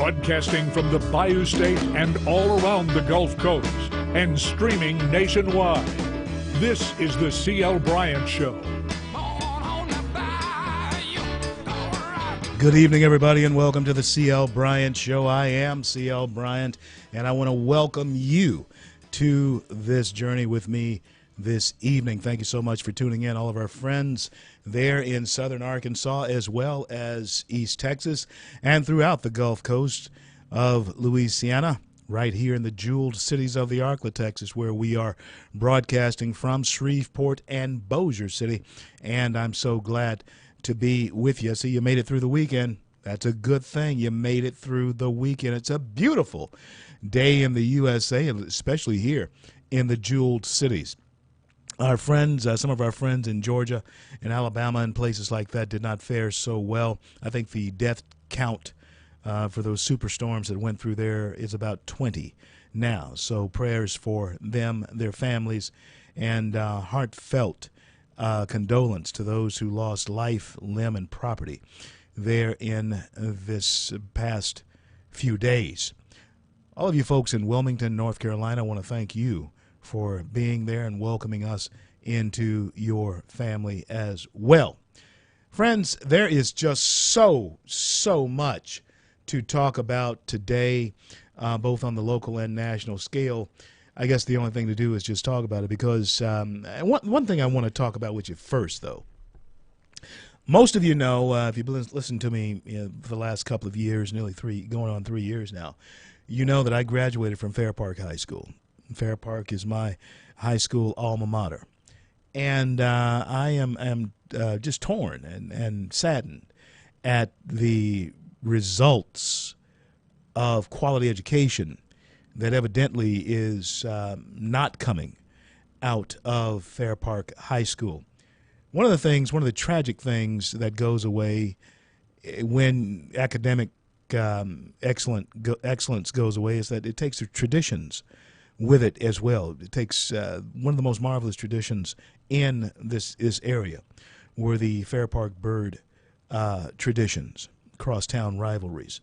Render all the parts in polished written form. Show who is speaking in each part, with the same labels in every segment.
Speaker 1: Broadcasting from the Bayou State and all around the Gulf Coast and streaming nationwide. This is the C.L. Bryant Show.
Speaker 2: Good evening, everybody, and welcome to the C.L. Bryant Show. I am C.L. Bryant, and I want to welcome you to this journey with me this evening. Thank you so much for tuning in, all of our friends there in southern Arkansas, as well as East Texas, and throughout the Gulf Coast of Louisiana, right here in the jeweled cities of the Arklaw, Texas, where we are broadcasting from Shreveport and Bossier City. And I'm so glad to be with you. See, you made it through the weekend. That's a good thing. You made it through the weekend. It's a beautiful day in the USA, especially here in the jeweled cities. Our friends, some of our friends in Georgia and Alabama and places like that did not fare so well. I think the death count for those superstorms that went through there is about 20 now. So prayers for them, their families, and heartfelt condolence to those who lost life, limb, and property there in this past few days. All of you folks in Wilmington, North Carolina, I want to thank you for being there and welcoming us into your family as well. Friends, there is just so much to talk about today, both on the local and national scale. I guess the only thing to do is just talk about it because one thing I want to talk about with you first, though. Most of you know, if you've listened to me for the last couple of years, going on 3 years now, you know that I graduated from Fair Park High School. Fair Park is my high school alma mater. And I am just torn and saddened at the results of quality education that evidently is not coming out of Fair Park High School. One of the tragic things that goes away when academic excellence goes away is that it takes the traditions with it as well. It takes one of the most marvelous traditions in this area were the Fair Park Bird traditions, crosstown rivalries.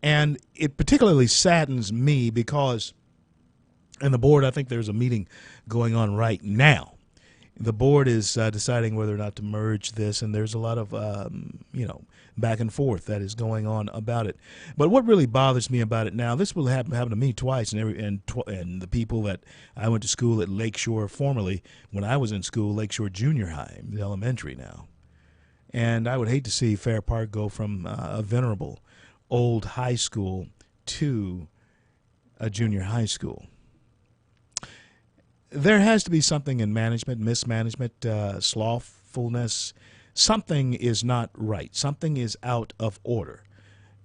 Speaker 2: And it particularly saddens me because, and the board, I think there's a meeting going on right now. The board is deciding whether or not to merge this, and there's a lot of, back and forth that is going on about it. But what really bothers me about it now, this will happen to me twice, and the people that I went to school at Lakeshore formerly, when I was in school, Lakeshore Junior High, elementary now. And I would hate to see Fair Park go from a venerable old high school to a junior high school. There has to be something in management, mismanagement, slothfulness. Something is not right. Something is out of order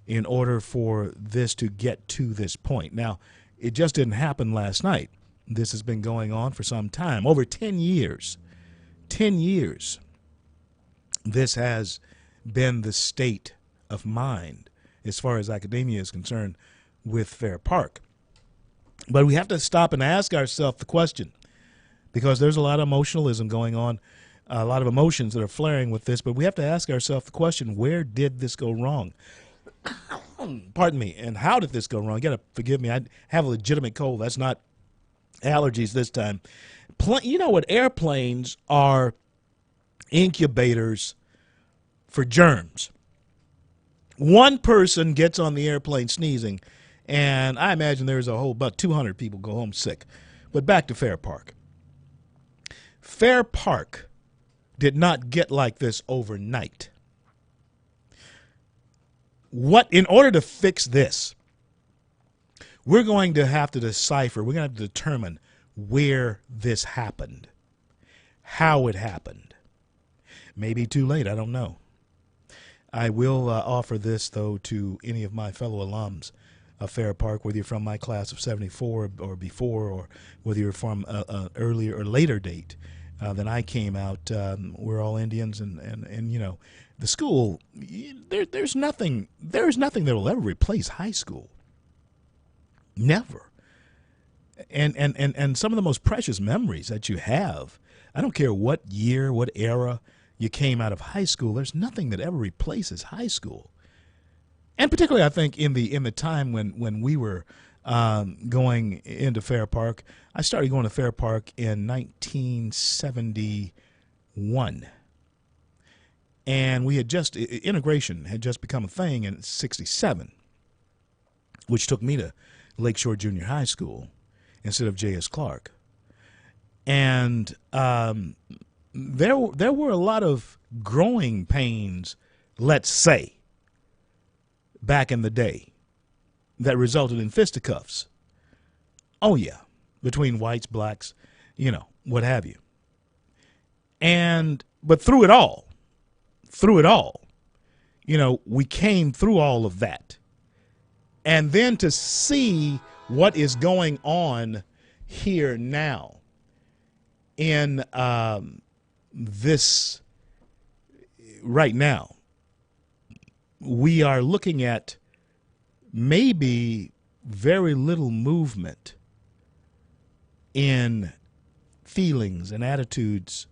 Speaker 2: in order for this to get to this point. Now, it just didn't happen last night. This has been going on for some time, over 10 years. 10 years. This has been the state of mind as far as academia is concerned with Fair Park. But we have to stop and ask ourselves the question, because there's a lot of emotionalism going on, a lot of emotions that are flaring with this, but we have to ask ourselves the question, where did this go wrong? Pardon me, and how did this go wrong? You got to forgive me, I have a legitimate cold. That's not allergies this time. You know what? Airplanes are incubators for germs. One person gets on the airplane sneezing, and I imagine there's about 200 people go home sick. But back to Fair Park. Fair Park did not get like this overnight. In order to fix this, we're going to have to decipher, we're going to have to determine where this happened, how it happened. Maybe too late, I don't know. I will offer this, though, to any of my fellow alums of Fair Park, whether you're from my class of 74 or before, or whether you're from an earlier or later date than I came out. We're all Indians, and you know, the school, there's nothing that will ever replace high school. Never. And some of the most precious memories that you have, I don't care what year, what era you came out of high school, there's nothing that ever replaces high school. and particularly I think in the time when we were going into Fair Park. I started going to Fair Park in 1971, and we had just integration had just become a thing in '67, which took me to Lakeshore Junior High School instead of J.S. Clark, and there were a lot of growing pains, let's say, back in the day, that resulted in fisticuffs. Oh yeah, between whites, blacks, what have you. But through it all, we came through all of that. And then to see what is going on here now in this right now, we are looking at maybe very little movement in feelings and attitudes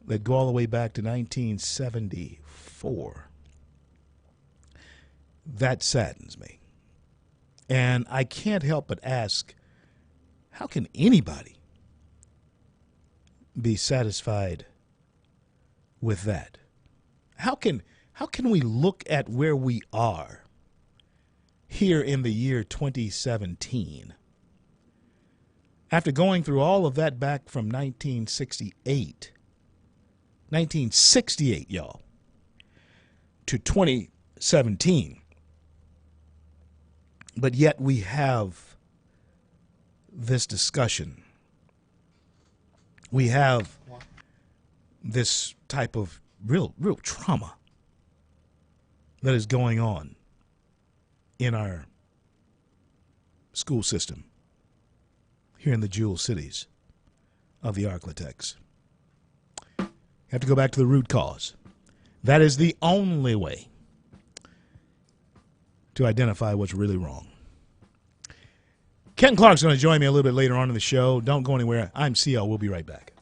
Speaker 2: that go all the way back to 1974. That saddens me. And I can't help but ask, how can anybody be satisfied with that? How can we look at where we are here in the year 2017 after going through all of that back from 1968, y'all, to 2017, but yet we have this discussion. We have this type of real trauma that is going on in our school system here in the jewel cities of the Arklatex. You have to go back to the root cause. That is the only way to identify what's really wrong. Ken Clark's going to join me a little bit later on in the show. Don't go anywhere. I'm CL. We'll be right back.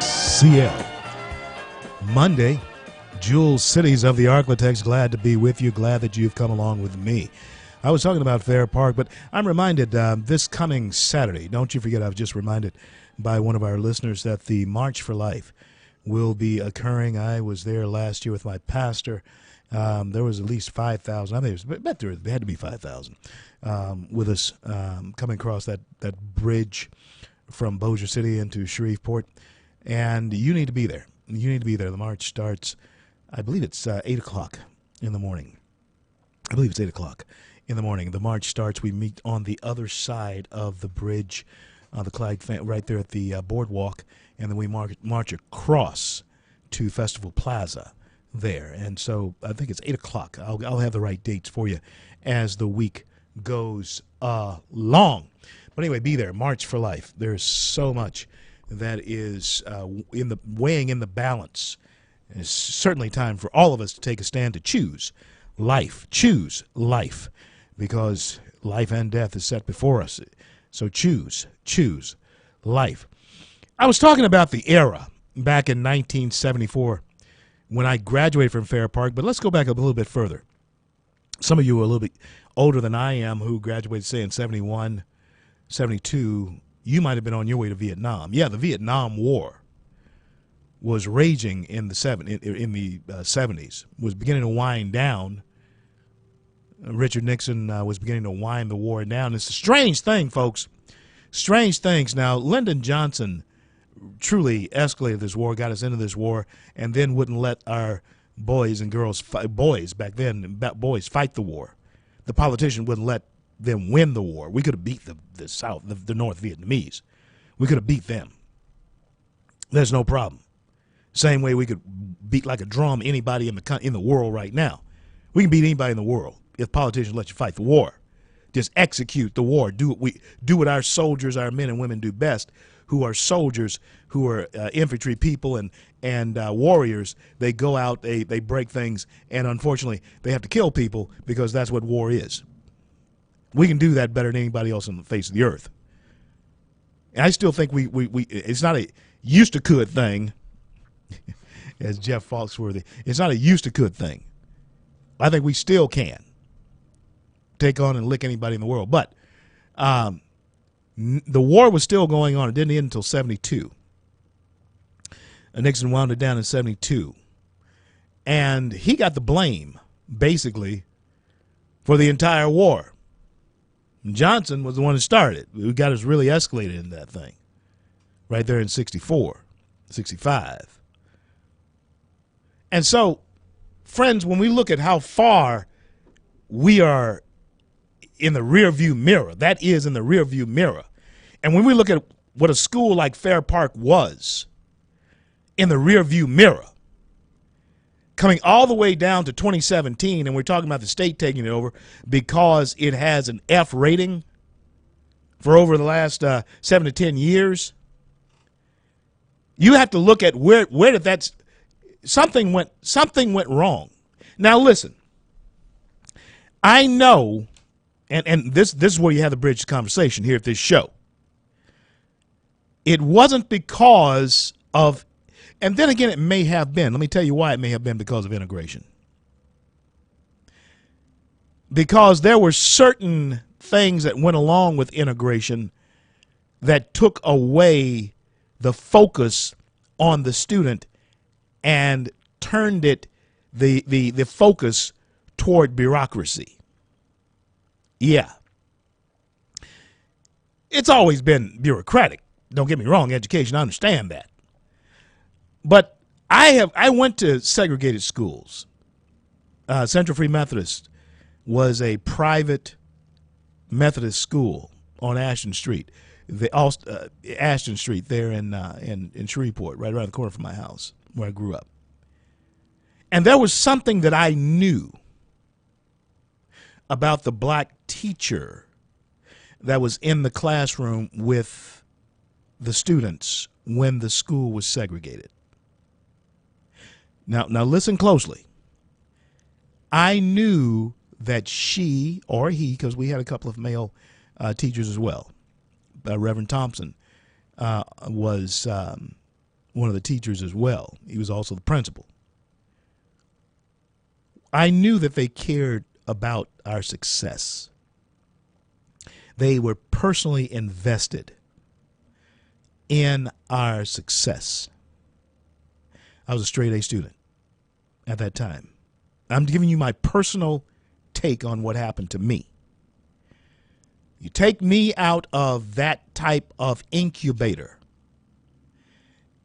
Speaker 2: CL. Monday, Jewel Cities of the Architects, glad to be with you, glad that you've come along with me. I was talking about Fair Park, but I'm reminded this coming Saturday, don't you forget, I was just reminded by one of our listeners that the March for Life will be occurring. I was there last year with my pastor. There was at least 5,000. I bet there had to be 5,000 with us coming across that bridge from Bossier City into Shreveport. And you need to be there. You need to be there. The march starts, I believe it's 8 o'clock in the morning. I believe it's 8 o'clock in the morning. The march starts. We meet on the other side of the bridge, the Clyde, right there at the boardwalk, and then we march across to Festival Plaza there. And so I think it's 8 o'clock. I'll have the right dates for you as the week goes along. But anyway, be there. March for Life. There's so much that is weighing in the balance. It's certainly time for all of us to take a stand to choose life. Choose life, because life and death is set before us. So choose life. I was talking about the era back in 1974 when I graduated from Fair Park, but let's go back a little bit further. Some of you are a little bit older than I am who graduated, say, in 71, 72. You might have been on your way to Vietnam. Yeah, the Vietnam War was raging in the 70s, was beginning to wind down. Richard Nixon was beginning to wind the war down. It's a strange thing, folks. Strange things. Now, Lyndon Johnson truly escalated this war, got us into this war, and then wouldn't let our boys and girls, boys back then, boys fight the war. The politician wouldn't let them win the war. We could have beat the South, the North Vietnamese. We could have beat them. There's no problem. Same way we could beat like a drum anybody in the world right now. We can beat anybody in the world if politicians let you fight the war. Just execute the war. Do what our soldiers, our men and women do best, who are soldiers, who are infantry people and warriors. They go out, they break things, and unfortunately they have to kill people because that's what war is. We can do that better than anybody else on the face of the earth. And I still think we it's not a used to could thing, as Jeff Foxworthy. It's not a used to could thing. I think we still can take on and lick anybody in the world. But the war was still going on. It didn't end until 72. Nixon wound it down in 72. And he got the blame, basically, for the entire war. Johnson was the one who started. We got us really escalated in that thing right there in 64, 65. And so, friends, when we look at how far we are in the rearview mirror, that is in the rearview mirror, and when we look at what a school like Fair Park was in the rearview mirror, coming all the way down to 2017, and we're talking about the state taking it over because it has an F rating for over the last 7 to 10 years. You have to look at where did that something went wrong. Now listen, I know, and this is where you have the bridge conversation here at this show. It wasn't because of. And then again, it may have been. Let me tell you why it may have been because of integration. Because there were certain things that went along with integration that took away the focus on the student and turned the focus toward bureaucracy. Yeah. It's always been bureaucratic. Don't get me wrong, education, I understand that. But I went to segregated schools. Central Free Methodist was a private Methodist school on Ashton Street, Ashton Street there in Shreveport, right around the corner from my house where I grew up. And there was something that I knew about the black teacher that was in the classroom with the students when the school was segregated. Now listen closely. I knew that she or he, because we had a couple of male teachers as well. Reverend Thompson was one of the teachers as well. He was also the principal. I knew that they cared about our success. They were personally invested in our success. I was a straight A student at that time. I'm giving you my personal take on what happened to me. You take me out of that type of incubator,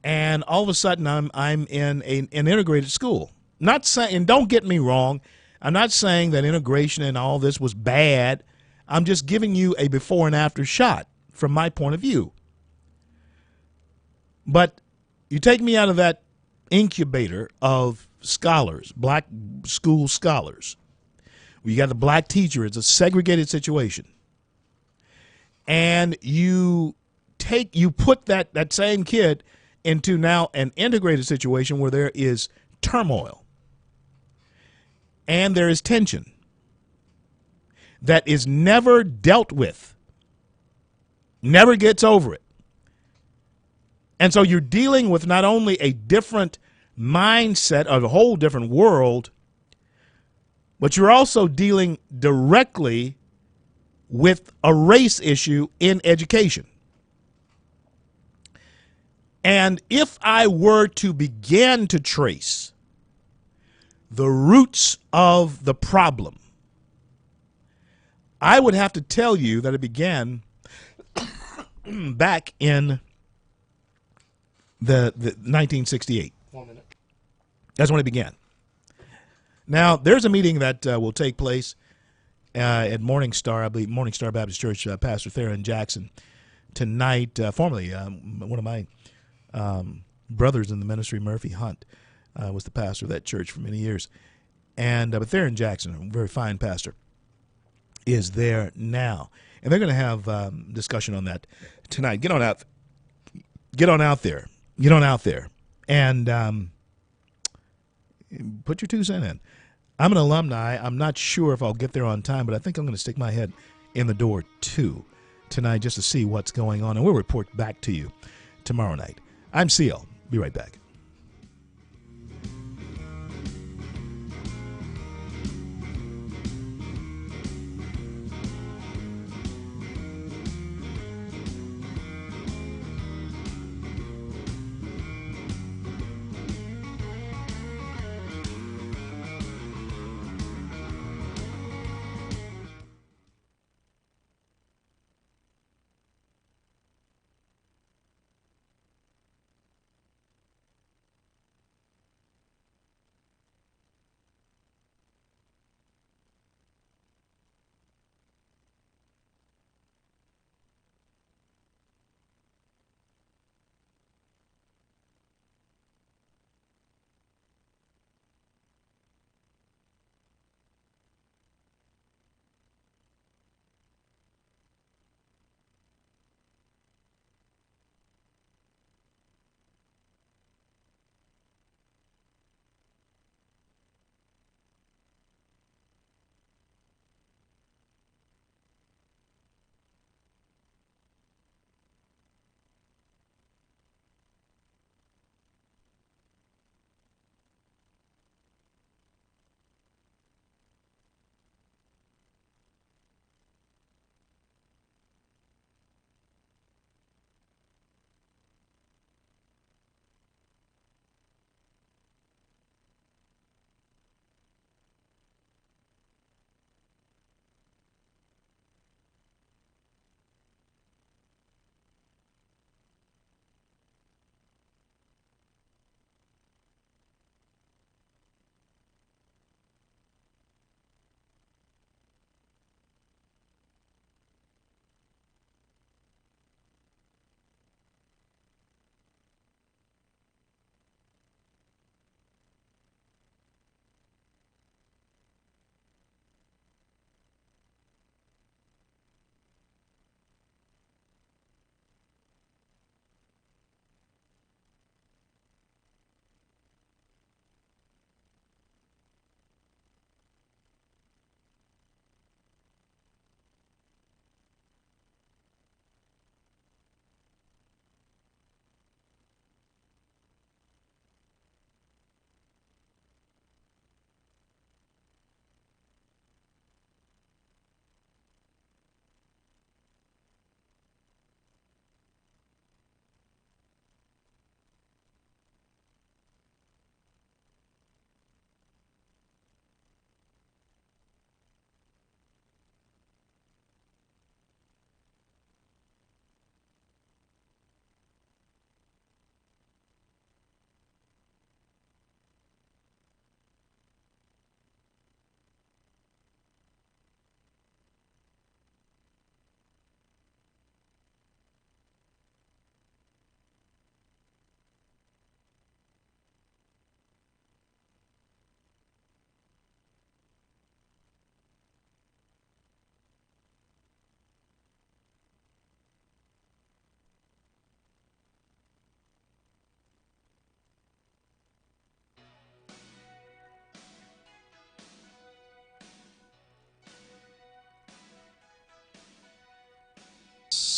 Speaker 2: and all of a sudden I'm in an integrated school. Not saying, and don't get me wrong, I'm not saying that integration and all this was bad. I'm just giving you a before and after shot from my point of view. But you take me out of that incubator of scholars, black school scholars. You got the black teacher. It's a segregated situation. And you put that same kid into now an integrated situation where there is turmoil and there is tension that is never dealt with, never gets over it. And so you're dealing with not only a different mindset of a whole different world, but you're also dealing directly with a race issue in education. And if I were to begin to trace the roots of the problem, I would have to tell you that it began back in the 1968. 1 minute. That's when it began. Now, there's a meeting that will take place at Morning Star, I believe, Morning Star Baptist Church, Pastor Theron Jackson, tonight. Formerly, one of my brothers in the ministry, Murphy Hunt, was the pastor of that church for many years. And but Theron Jackson, a very fine pastor, is there now. And they're going to have discussion on that tonight. Get on out there. Get on out there. And put your 2 cents in. I'm an alumni. I'm not sure if I'll get there on time, but I think I'm going to stick my head in the door, too, tonight just to see what's going on. And we'll report back to you tomorrow night. I'm CL. Be right back.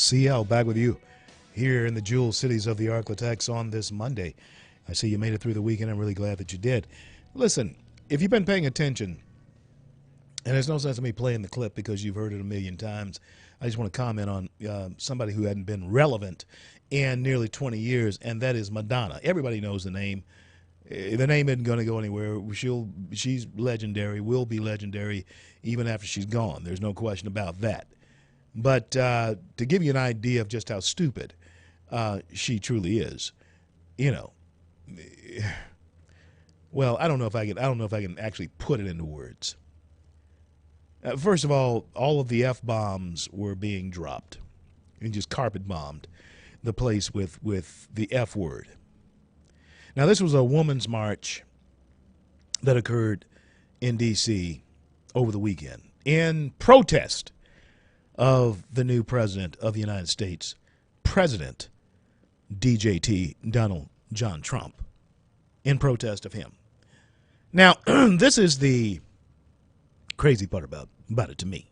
Speaker 2: CL back with you here in the jewel cities of the Arklatex on this Monday. I see you made it through the weekend. I'm really glad that you did. Listen, if you've been paying attention, and there's no sense in me playing the clip because you've heard it a million times, I just want to comment on somebody who hadn't been relevant in nearly 20 years, and that is Madonna. Everybody knows the name. The name isn't going to go anywhere. She's legendary, will be legendary even after she's gone. There's no question about that. But to give you an idea of just how stupid she truly is, you know, well, I don't know if I can actually put it into words. First of all of the F-bombs were being dropped and just carpet bombed the place with the F word. Now, this was a women's march that occurred in D.C. over the weekend in protest of the new president of the United States, President DJT Donald John Trump, in protest of him. Now, this is the crazy part about it to me.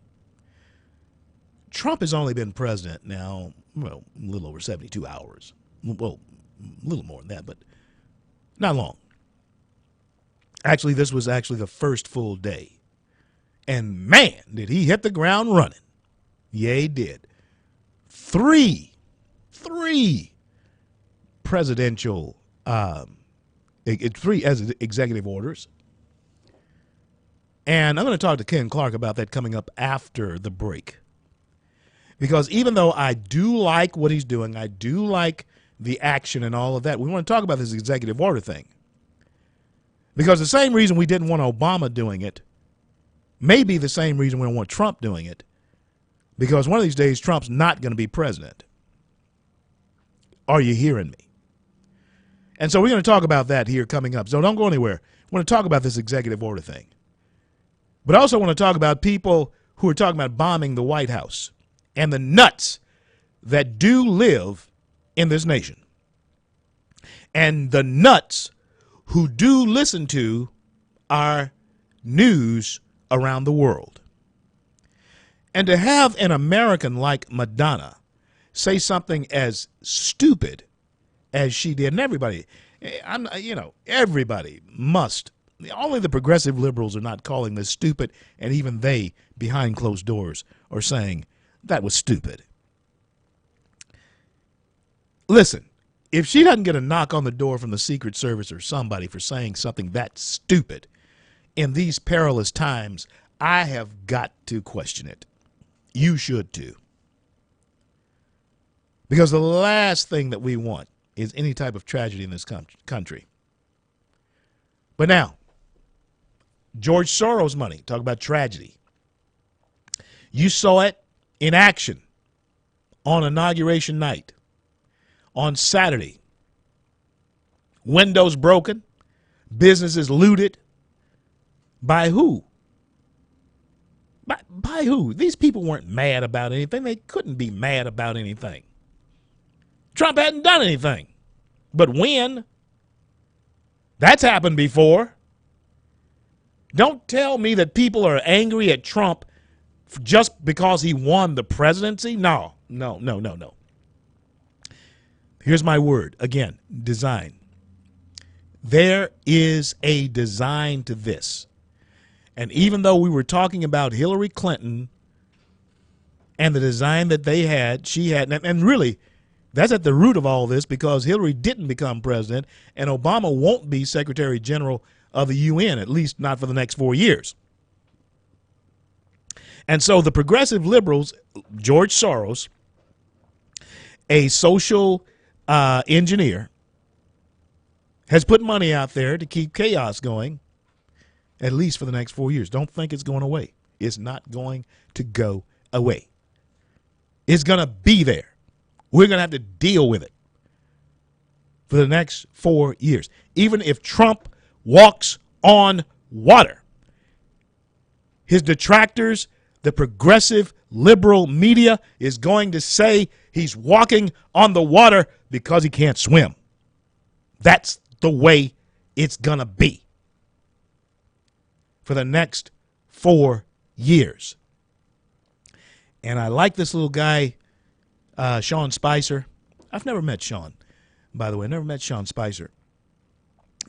Speaker 2: Trump has only been president now, well, a little over 72 hours. Well, a little more than that, but not long. Actually, this was actually the first full day. And man, did he hit the ground running. Yeah, he did. Three presidential, three as executive orders. And I'm going to talk to Ken Clark about that coming up after the break. Because even though I do like what he's doing, I do like the action and all of that, we want to talk about this executive order thing. Because the same reason we didn't want Obama doing it may be the same reason we don't want Trump doing it. Because one of these days, Trump's not going to be president. Are you hearing me? And so we're going to talk about that here coming up. So don't go anywhere. I want to talk about this executive order thing. But I also want to talk about people who are talking about bombing the White House and the nuts that do live in this nation. And the nuts who do listen to our news around the world. And to have an American like Madonna say something as stupid as she did, and everybody must. Only the progressive liberals are not calling this stupid, and even they, behind closed doors, are saying that was stupid. Listen, if she doesn't get a knock on the door from the Secret Service or somebody for saying something that stupid in these perilous times, I have got to question it. You should too. Because the last thing that we want is any type of tragedy in this country. But now, George Soros' money, talk about tragedy. You saw it in action on Inauguration night, on Saturday. Windows broken, businesses looted. By who? By who? These people weren't mad about anything. They couldn't be mad about anything. Trump hadn't done anything. But when? That's happened before. Don't tell me that people are angry at Trump just because he won the presidency. No. Here's my word. Again, design. There is a design to this. And even though we were talking about Hillary Clinton and the design that she had, and really, that's at the root of all this because Hillary didn't become president and Obama won't be Secretary General of the UN, at least not for the next 4 years. And so the progressive liberals, George Soros, a social engineer, has put money out there to keep chaos going, at least for the next 4 years. Don't think it's going away. It's not going to go away. It's going to be there. We're going to have to deal with it for the next 4 years. Even if Trump walks on water, his detractors, the progressive liberal media, is going to say he's walking on the water because he can't swim. That's the way it's going to be for the next 4 years. And I like this little guy, Sean Spicer. I've never met Sean, by the way. Never met Sean Spicer.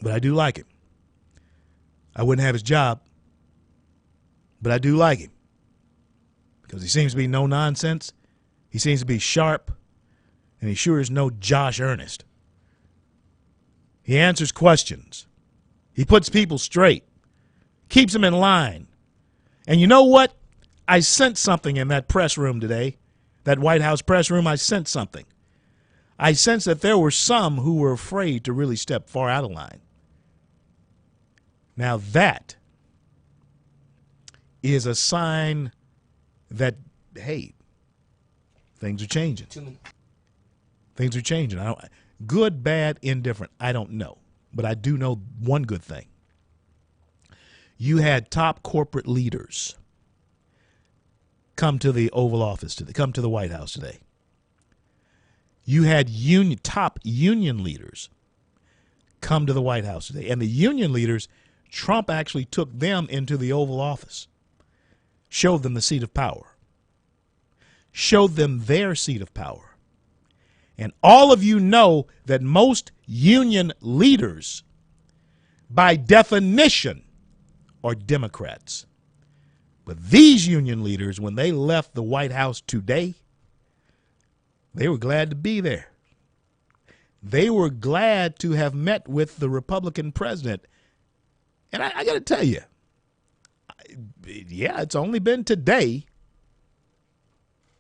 Speaker 2: But I do like him. I wouldn't have his job, but I do like him because he seems to be no nonsense. He seems to be sharp, and he sure is no Josh Ernest. He answers questions. He puts people straight, keeps them in line. And you know what? I sensed something in that press room today, that White House press room. I sensed something. I sensed that there were some who were afraid to really step far out of line. Now that is a sign that, hey, things are changing. Things are changing. Good, bad, indifferent, I don't know. But I do know one good thing. You had top corporate leaders come to the Oval Office today, come to the White House today. You had top union leaders come to the White House today. And the union leaders, Trump actually took them into the Oval Office, showed them the seat of power, showed them their seat of power. And all of you know that most union leaders, by definition, are Democrats. But these union leaders, when they left the White House today, they were glad to be there. They were glad to have met with the Republican president. And I got to tell you, yeah, it's only been today,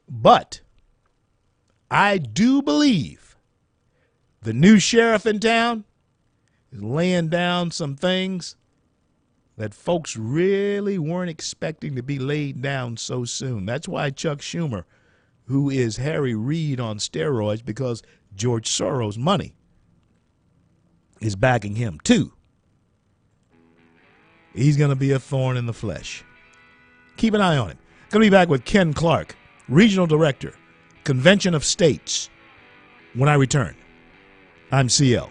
Speaker 2: but I do believe the new sheriff in town is laying down some things that folks really weren't expecting to be laid down so soon. That's why Chuck Schumer, who is Harry Reid on steroids because George Soros' money is backing him too. He's going to be a thorn in the flesh. Keep an eye on him. Going to be back with Ken Clark, Regional Director, Convention of States, when I return. I'm CL.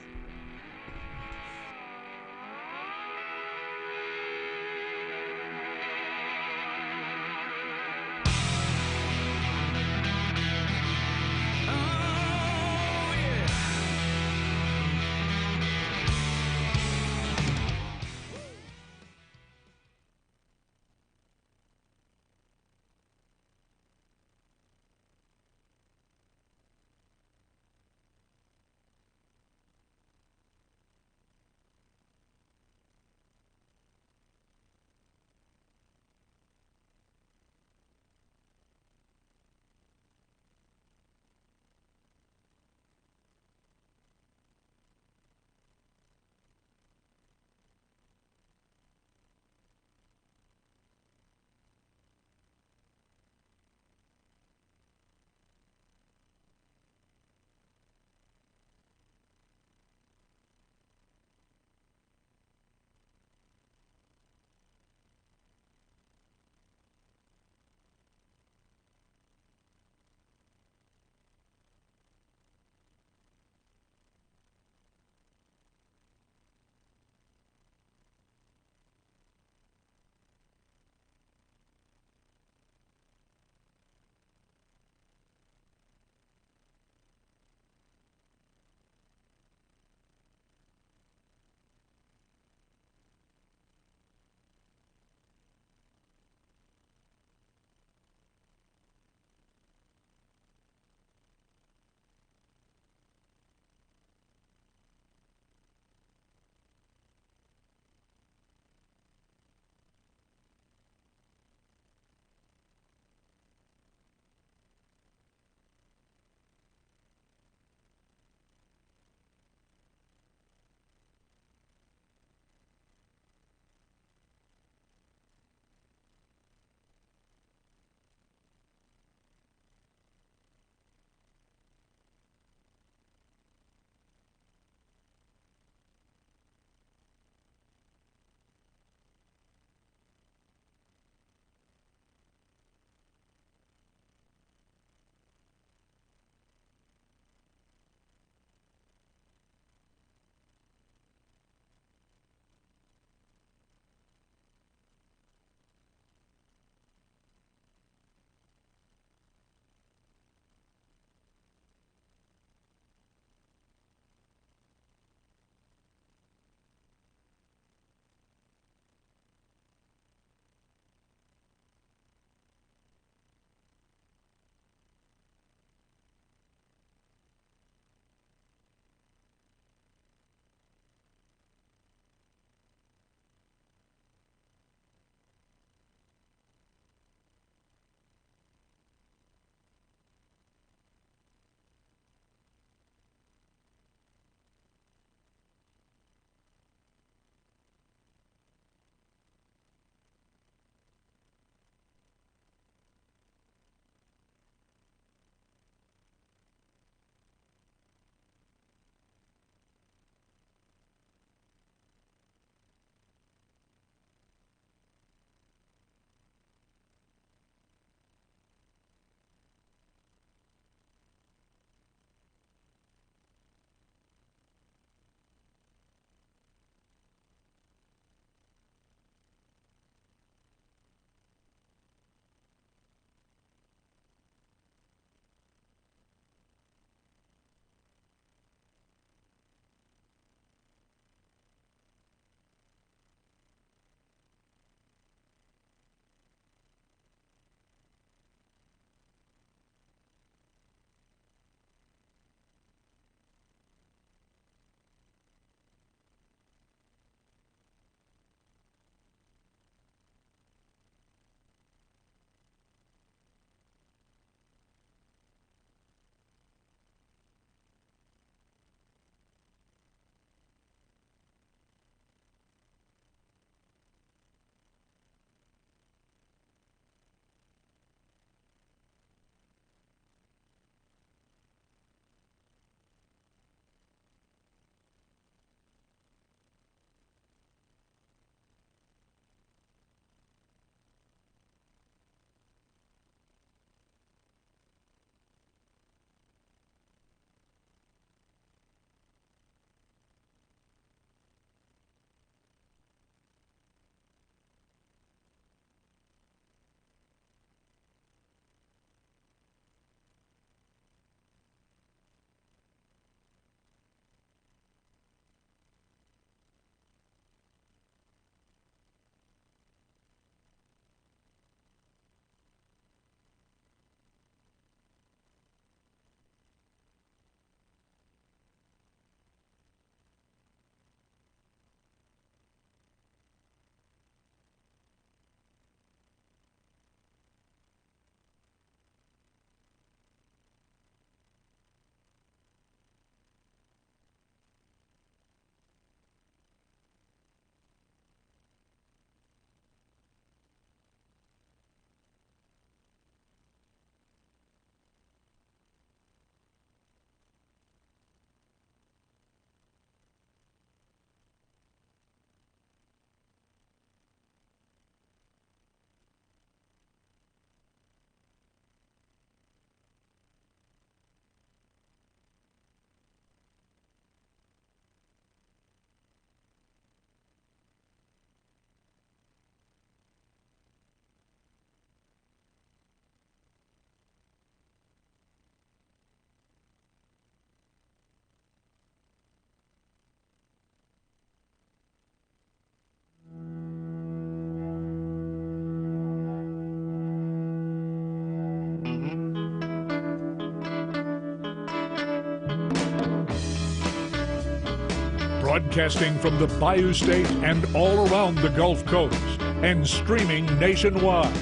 Speaker 1: Broadcasting from the Bayou State and all around the Gulf Coast and streaming nationwide.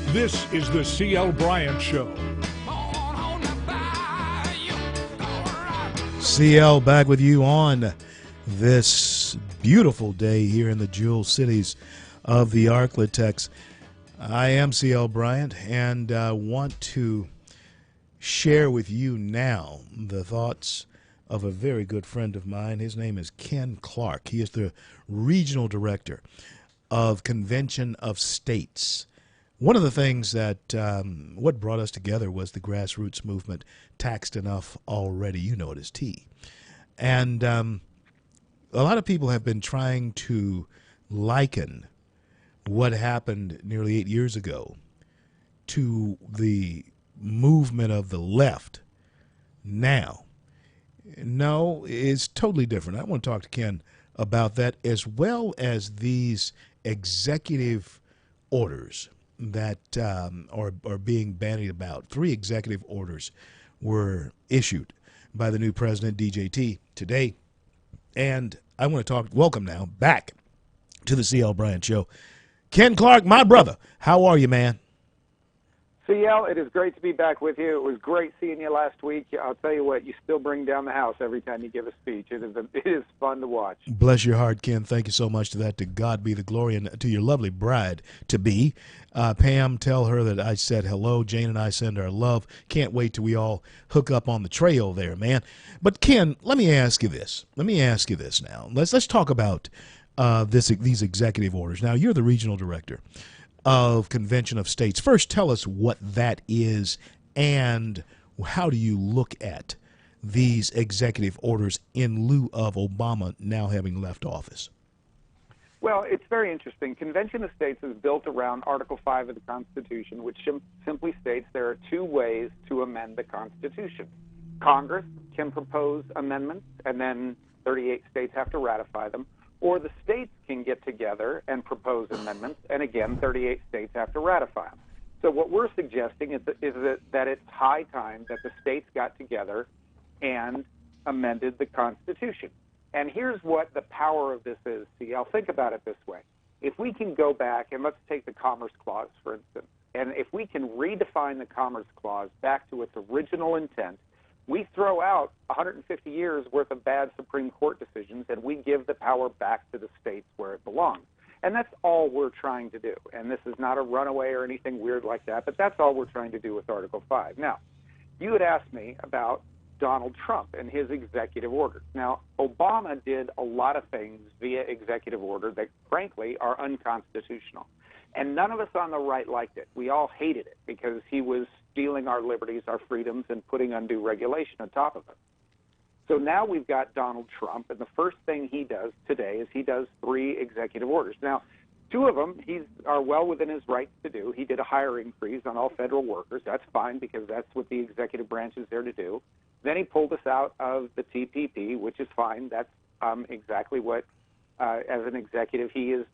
Speaker 1: This is the C.L. Bryant Show.
Speaker 2: CL back with you on this beautiful day here in the jewel cities of the Arklatex. I am C.L. Bryant and want to share with you now the thoughts of a very good friend of mine. His name is Ken Clark. He is the regional director of Convention of States. One of the things that what brought us together was the grassroots movement, Taxed Enough Already. You know it as T. And a lot of people have been trying to liken what happened nearly 8 years ago to the movement of the left now. No, it's totally different. I want to talk to Ken about that, as well as these executive orders that are being bandied about. 3 executive orders were issued by the new president, DJT, today. And I want to welcome now back to the C.L. Bryant Show, Ken Clark, my brother. How are you, man?
Speaker 3: CL, it is great to be back with you. It was great seeing you last week. I'll tell you what, you still bring down the house every time you give a speech. It is fun to watch.
Speaker 2: Bless your heart, Ken. Thank you so much to that. To God be the glory, and to your lovely bride-to-be. Pam, tell her that I said hello. Jane and I send our love. Can't wait till we all hook up on the trail there, man. Ken, let me ask you this. Now. Let's talk about these executive orders. Now, you're the regional director of Convention of States. First, tell us what that is and how do you look at these executive orders in lieu of Obama now having left office?
Speaker 3: Well, it's very interesting. Convention of States is built around Article 5 of the Constitution, which simply states there are 2 ways to amend the Constitution. Congress can propose amendments, and then 38 states have to ratify them. Or the states can get together and propose amendments, and again, 38 states have to ratify them. So what we're suggesting is that it's high time that the states got together and amended the Constitution. And here's what the power of this is, CL. Think about it this way. If we can go back, and let's take the Commerce Clause, for instance, and if we can redefine the Commerce Clause back to its original intent, we throw out 150 years worth of bad Supreme Court decisions, and we give the power back to the states where it belongs. And that's all we're trying to do. And this is not a runaway or anything weird like that, but that's all we're trying to do with Article 5. Now, you had asked me about Donald Trump and his executive orders. Now, Obama did a lot of things via executive order that, frankly, are unconstitutional. And none of us on the right liked it. We all hated it because he was stealing our liberties, our freedoms, and putting undue regulation on top of it. So now we've got Donald Trump, and the first thing he does today is he does 3 executive orders. Now, 2 of them are well within his rights to do. He did a hiring freeze on all federal workers. That's fine because that's what the executive branch is there to do. Then he pulled us out of the TPP, which is fine. That's exactly what, as an executive, he is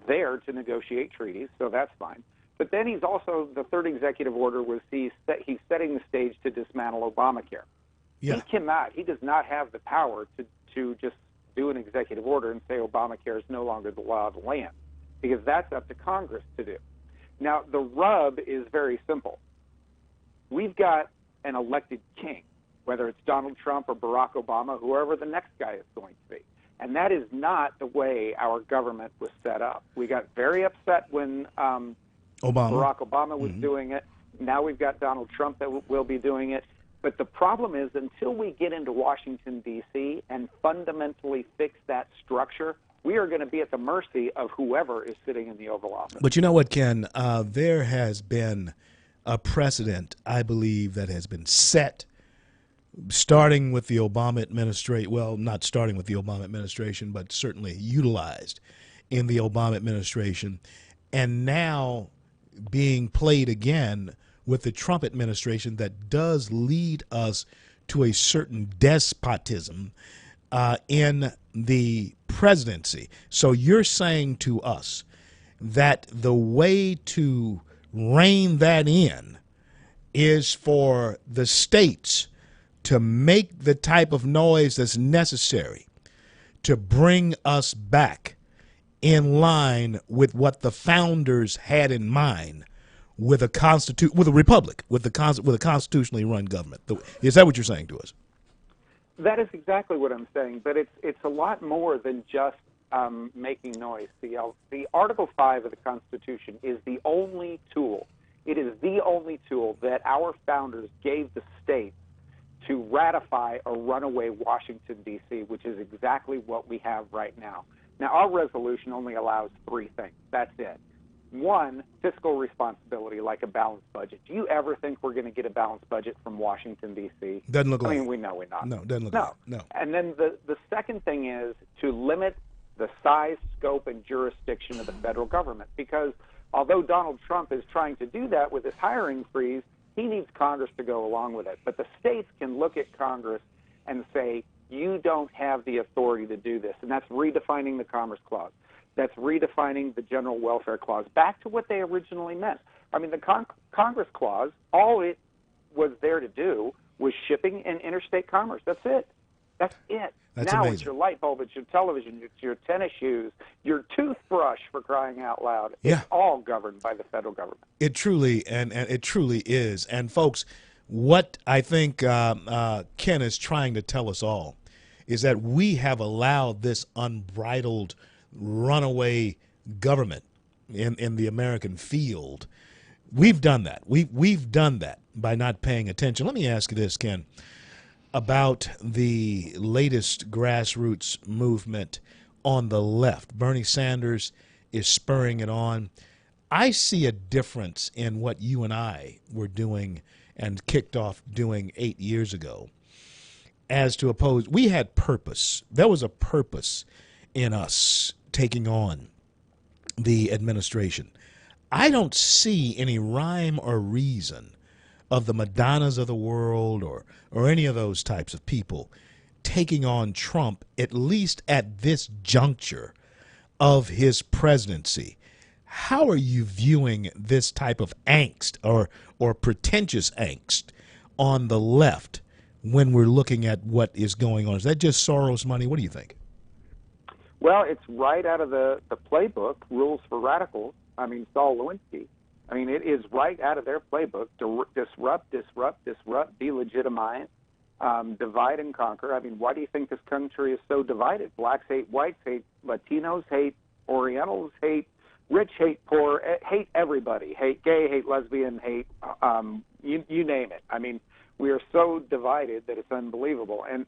Speaker 3: there to negotiate treaties, so that's fine. But then he's also, the 3rd executive order was he's setting the stage to dismantle Obamacare. Yeah. He does not have the power to just do an executive order and say Obamacare is no longer the law of the land, because that's up to Congress to do. Now, the rub is very simple. We've got an elected king, whether it's Donald Trump or Barack Obama, whoever the next guy is going to be. And that is not the way our government was set up. We got very upset when Barack Obama was doing it. Now we've got Donald Trump that will be doing it. But the problem is, until we get into Washington, D.C. and fundamentally fix that structure, we are going to be at the mercy of whoever is sitting in the Oval Office.
Speaker 2: But you know what, Ken? There has been a precedent, I believe, that has been set starting with the Obama administration. Well, not starting with the Obama administration, but certainly utilized in the Obama administration, and now being played again with the Trump administration, that does lead us to a certain despotism in the presidency. So you're saying to us that the way to rein that in is for the states to make the type of noise that's necessary to bring us back in line with what the founders had in mind with with a republic, with a constitutionally run government. Is that what you're saying to us?
Speaker 3: That is exactly what I'm saying, but it's a lot more than just making noise. The Article 5 of the Constitution is the only tool. It is the only tool that our founders gave the states to ratify a runaway Washington, D.C., which is exactly what we have right now. Now, our resolution only allows three things. That's it. One, fiscal responsibility, like a balanced budget. Do you ever think we're going to get a balanced budget from Washington, D.C.?
Speaker 2: Doesn't look like it.
Speaker 3: I mean, we know we're not.
Speaker 2: No, doesn't look like it. No.
Speaker 3: And then the second thing is to limit the size, scope, and jurisdiction of the federal government. Because although Donald Trump is trying to do that with his hiring freeze, he needs Congress to go along with it. But the states can look at Congress and say, you don't have the authority to do this. And that's redefining the Commerce Clause. That's redefining the General Welfare Clause back to what they originally meant. I mean, the Congress Clause, all it was there to do was shipping and interstate commerce. That's it. That's it.
Speaker 2: That's
Speaker 3: now
Speaker 2: amazing.
Speaker 3: It's your light bulb, it's your television, it's your tennis shoes, your toothbrush, for crying out loud.
Speaker 2: Yeah.
Speaker 3: It's all governed by the federal government.
Speaker 2: It truly and it truly is. And folks, what I think Ken is trying to tell us all is that we have allowed this unbridled runaway government in the American field. We've done that. We've done that by not paying attention. Let me ask you this, Ken, about the latest grassroots movement on the left. Bernie Sanders is spurring it on. I see a difference in what you and I were doing and kicked off doing 8 years ago as to oppose. We had purpose. There was a purpose in us taking on the administration. I don't see any rhyme or reason of the Madonnas of the world or any of those types of people taking on Trump, at least at this juncture of his presidency. How are you viewing this type of angst or pretentious angst on the left when we're looking at what is going on? Is that just Soros money? What do you think?
Speaker 3: Well, it's right out of the playbook, Rules for Radicals. I mean, Saul Lewinsky. I mean, it is right out of their playbook. Disrupt, delegitimize, divide and conquer. I mean, why do you think this country is so divided? Blacks hate whites, hate Latinos, hate Orientals, hate rich, hate poor, hate everybody, hate gay, hate lesbian, hate you name it. I mean, we are so divided that it's unbelievable. And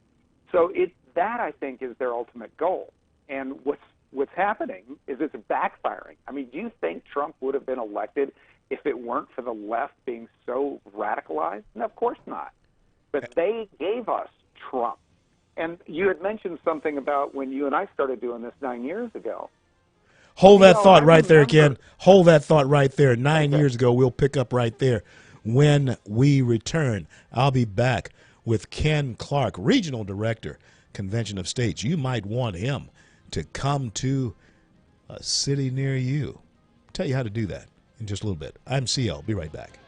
Speaker 3: so that, I think, is their ultimate goal. And what's happening is it's backfiring. I mean, do you think Trump would have been elected if it weren't for the left being so radicalized? No, of course not. But they gave us Trump. And you had mentioned something about when you and I started doing this 9 years ago.
Speaker 2: Hold that thought right there, Ken. Hold that thought right there. 9 years ago, we'll pick up right there. When we return, I'll be back with Ken Clark, Regional Director, Convention of States. You might want him to come to a city near you. I'll tell you how to do that in just a little bit. I'm CL. Be right back.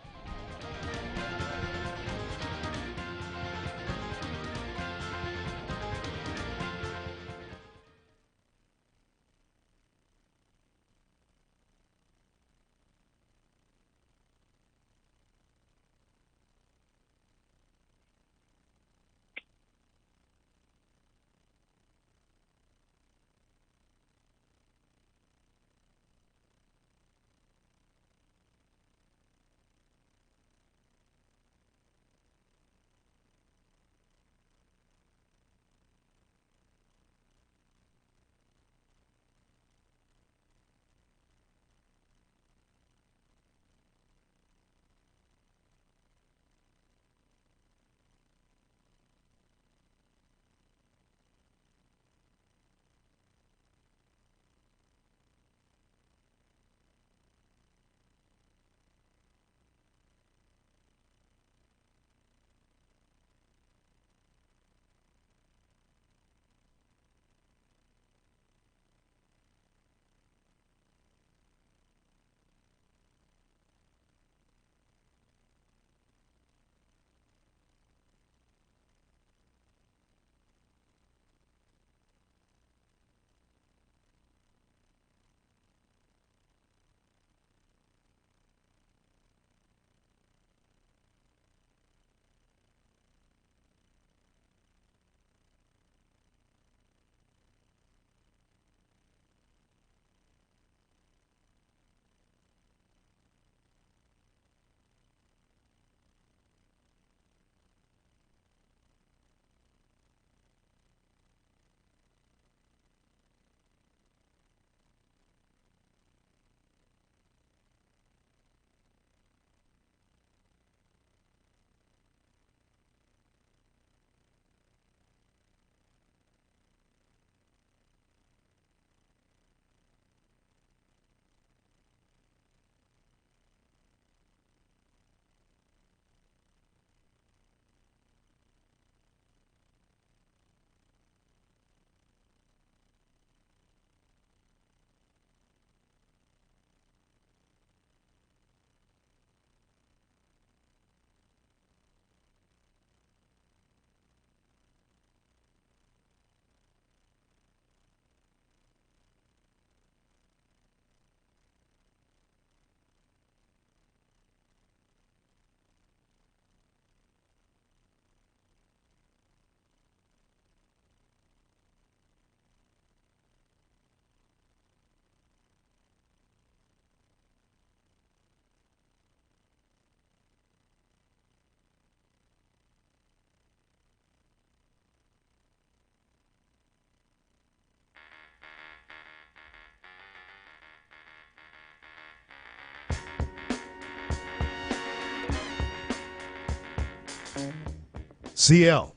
Speaker 2: CL,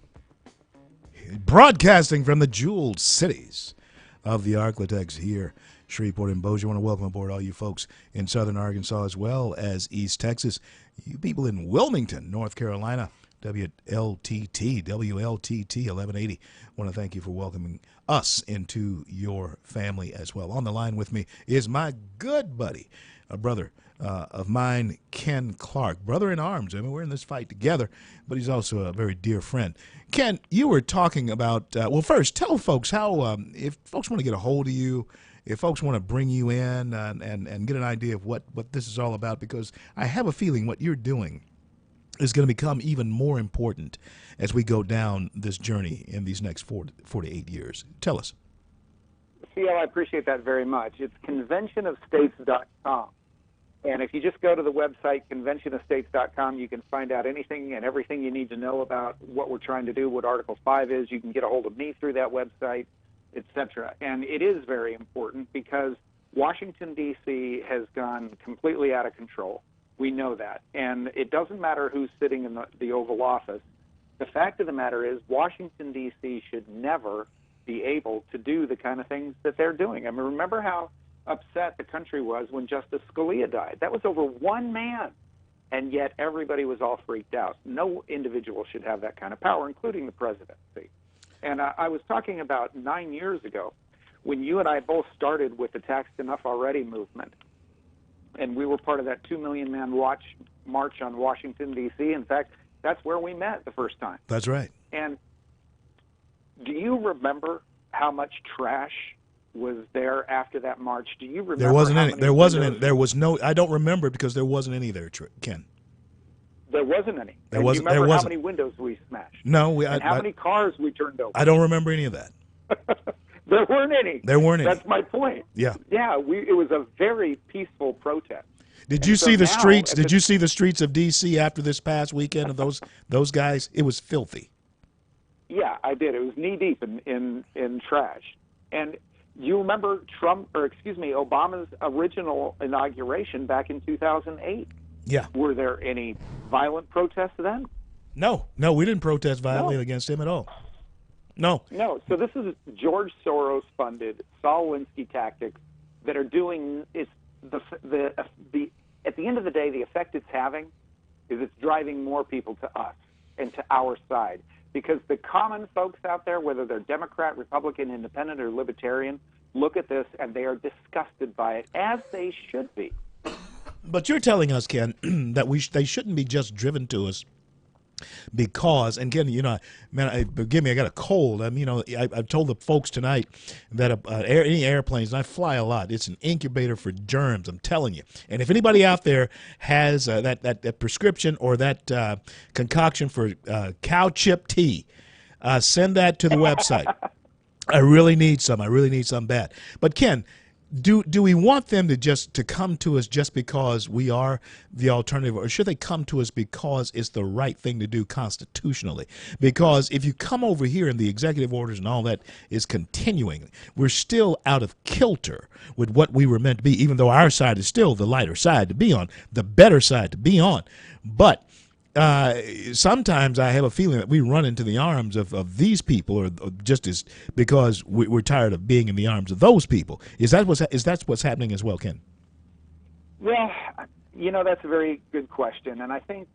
Speaker 2: broadcasting from the jeweled cities of the Arklatex here, Shreveport and Bossier. I want to welcome aboard all you folks in southern Arkansas as well as East Texas. You people in Wilmington, North Carolina, WLTT 1180. I want to thank you for welcoming us into your family as well. On the line with me is my good buddy, a brother of mine, Ken Clark, brother in arms. I mean, we're in this fight together, but he's also a very dear friend. Ken, you were talking about, well, first, tell folks how, if folks want to get a hold of you, if folks want to bring you in and get an idea of what this is all about, because I have a feeling what you're doing is going to become even more important as we go down this journey in these next 4 to 8 years. Tell us.
Speaker 3: CL, I appreciate that very much. It's conventionofstates.com. And if you just go to the website, conventionofstates.com, you can find out anything and everything you need to know about what we're trying to do, what Article 5 is. You can get a hold of me through that website, etc. And it is very important because Washington, D.C. has gone completely out of control. We know that. And it doesn't matter who's sitting in the Oval Office. The fact of the matter is Washington, D.C. should never be able to do the kind of things that they're doing. I mean, remember how upset the country was when Justice Scalia died. That was over one man, and yet everybody was all freaked out. No individual should have that kind of power, including the presidency. And I was talking about 9 years ago when you and I both started with the Taxed Enough Already movement, and we were part of that 2 million man march on Washington, D.C. In fact, that's where we met the first time.
Speaker 2: That's right.
Speaker 3: And do you remember how much trash was there after that march? Do you remember?
Speaker 2: There wasn't any. There wasn't any. There was no. I don't remember because there wasn't any there, Ken.
Speaker 3: There wasn't any.
Speaker 2: There wasn't.
Speaker 3: Do you remember
Speaker 2: how
Speaker 3: many windows we smashed?
Speaker 2: No.
Speaker 3: How many cars we turned over?
Speaker 2: I don't remember any of that.
Speaker 3: There weren't any.
Speaker 2: There weren't any.
Speaker 3: That's my point.
Speaker 2: Yeah.
Speaker 3: Yeah. It was a very peaceful protest.
Speaker 2: Did you see the streets? Did you see the streets of D.C. after this past weekend of those guys? It was filthy.
Speaker 3: Yeah, I did. It was knee deep in trash. And you remember Obama's original inauguration back in 2008?
Speaker 2: Yeah.
Speaker 3: Were there any violent protests then?
Speaker 2: No, we didn't protest violently against him at all. No.
Speaker 3: So this is George Soros-funded Saul Alinsky tactics that are doing at the end of the day, the effect it's having is it's driving more people to us and to our side. Because the common folks out there, whether they're Democrat, Republican, Independent, or Libertarian, look at this and they are disgusted by it, as they should be.
Speaker 2: But you're telling us, Ken, that they shouldn't be just driven to us because, and Ken, forgive me, I got a cold. I've told the folks tonight that any airplanes, and I fly a lot, it's an incubator for germs, I'm telling you. And if anybody out there has that prescription or that concoction for cow chip tea, send that to the website. I really need some bad. But Ken, do we want them to come to us just because we are the alternative, or should they come to us because it's the right thing to do constitutionally? Because if you come over here and the executive orders and all that is continuing, we're still out of kilter with what we were meant to be, even though our side is still the lighter side to be on, the better side to be on. But sometimes I have a feeling that we run into the arms of these people, or just as because we're tired of being in the arms of those people. Is that what's happening as well, Ken?
Speaker 3: Well, that's a very good question, and I think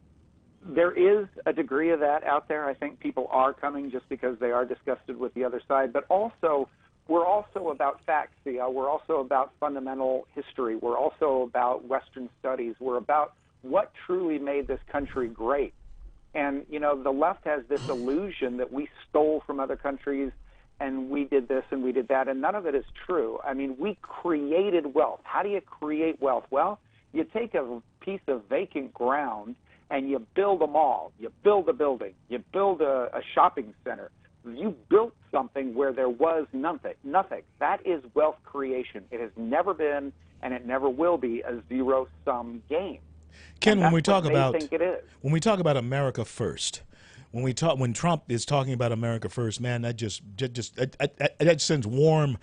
Speaker 3: there is a degree of that out there. I think people are coming just because they are disgusted with the other side, but also we're also about facts. We're also about fundamental history. We're also about Western studies. We're about what truly made this country great. And, the left has this illusion that we stole from other countries and we did this and we did that, and none of it is true. I mean, we created wealth. How do you create wealth? Well, you take a piece of vacant ground and you build a mall, you build a building, you build a shopping center. You built something where there was nothing. That is wealth creation. It has never been, and it never will be, a zero-sum game.
Speaker 2: Ken, when we talk about America first, when Trump is talking about America first, man, that sends warm,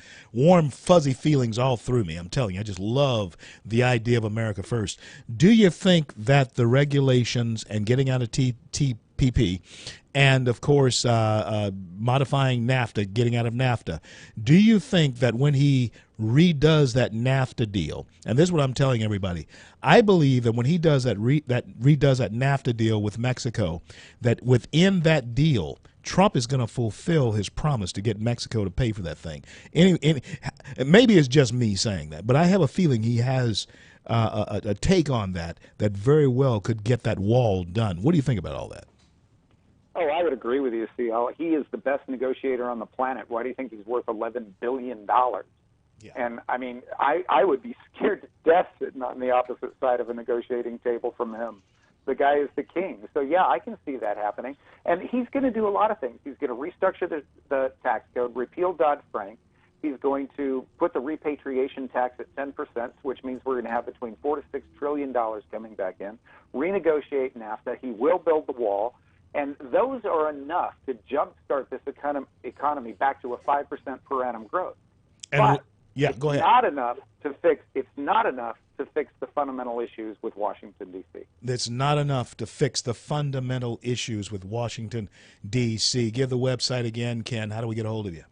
Speaker 2: fuzzy feelings all through me. I'm telling you, I just love the idea of America first. Do you think that the regulations and getting out of TPP, and of course modifying NAFTA, getting out of NAFTA. Do you think that when he redoes that NAFTA deal, and this is what I'm telling everybody, I believe that when he does redoes that NAFTA deal with Mexico, that within that deal, Trump is going to fulfill his promise to get Mexico to pay for that thing. Maybe it's just me saying that, but I have a feeling he has a take on that very well could get that wall done. What do you think about all that?
Speaker 3: Oh, I would agree with you, CL. He is the best negotiator on the planet. Why do you think he's worth $11 billion? Yeah. And, I mean, I would be scared to death sitting on the opposite side of a negotiating table from him. The guy is the king. So, yeah, I can see that happening. And he's going to do a lot of things. He's going to restructure the tax code, repeal Dodd-Frank. He's going to put the repatriation tax at 10%, which means we're going to have between $4 to $6 trillion coming back in, renegotiate NAFTA. He will build the wall. And those are enough to jumpstart this economy back to a 5% per annum growth.
Speaker 2: And
Speaker 3: but
Speaker 2: go ahead.
Speaker 3: It's not enough to fix the fundamental issues with Washington, D.C.
Speaker 2: It's not enough to fix the fundamental issues with Washington, D.C. Give the website again, Ken. How do we get a hold of you?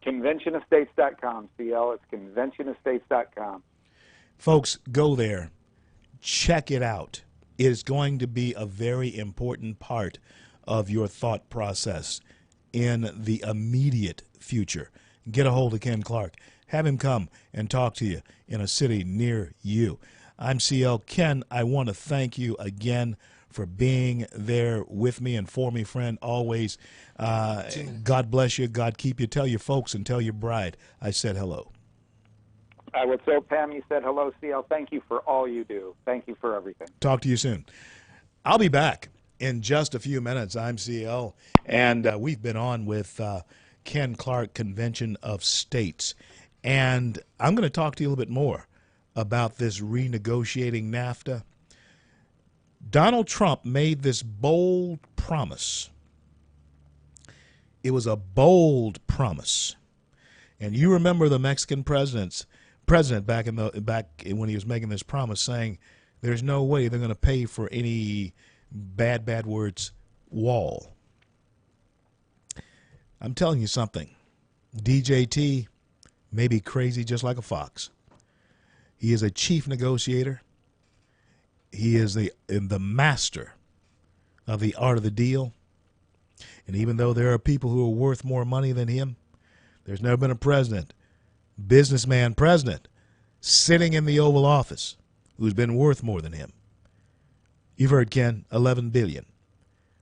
Speaker 3: ConventionofStates.com, CL. It's ConventionofStates.com.
Speaker 2: Folks, go there. Check it out. It is going to be a very important part of your thought process in the immediate future. Get a hold of Ken Clark. Have him come and talk to you in a city near you. I'm CL. Ken, I want to thank you again for being there with me and for me, friend, always. God bless you. God keep you. Tell your folks and tell your bride I said hello.
Speaker 3: I will tell Pam you said hello, CL. Thank you for all you do. Thank you for everything.
Speaker 2: Talk to you soon. I'll be back in just a few minutes. I'm CL, and we've been on with Ken Clark, Convention of States. And I'm going to talk to you a little bit more about this renegotiating NAFTA. Donald Trump made this bold promise. It was a bold promise. And you remember the Mexican president back when he was making this promise, saying there's no way they're going to pay for any bad words wall. I'm telling you something. DJT may be crazy just like a fox. He is a chief negotiator. He is the master of the art of the deal. And even though there are people who are worth more money than him, there's never been a president, businessman president, sitting in the Oval Office who's been worth more than him. You've heard, Ken, $11 billion.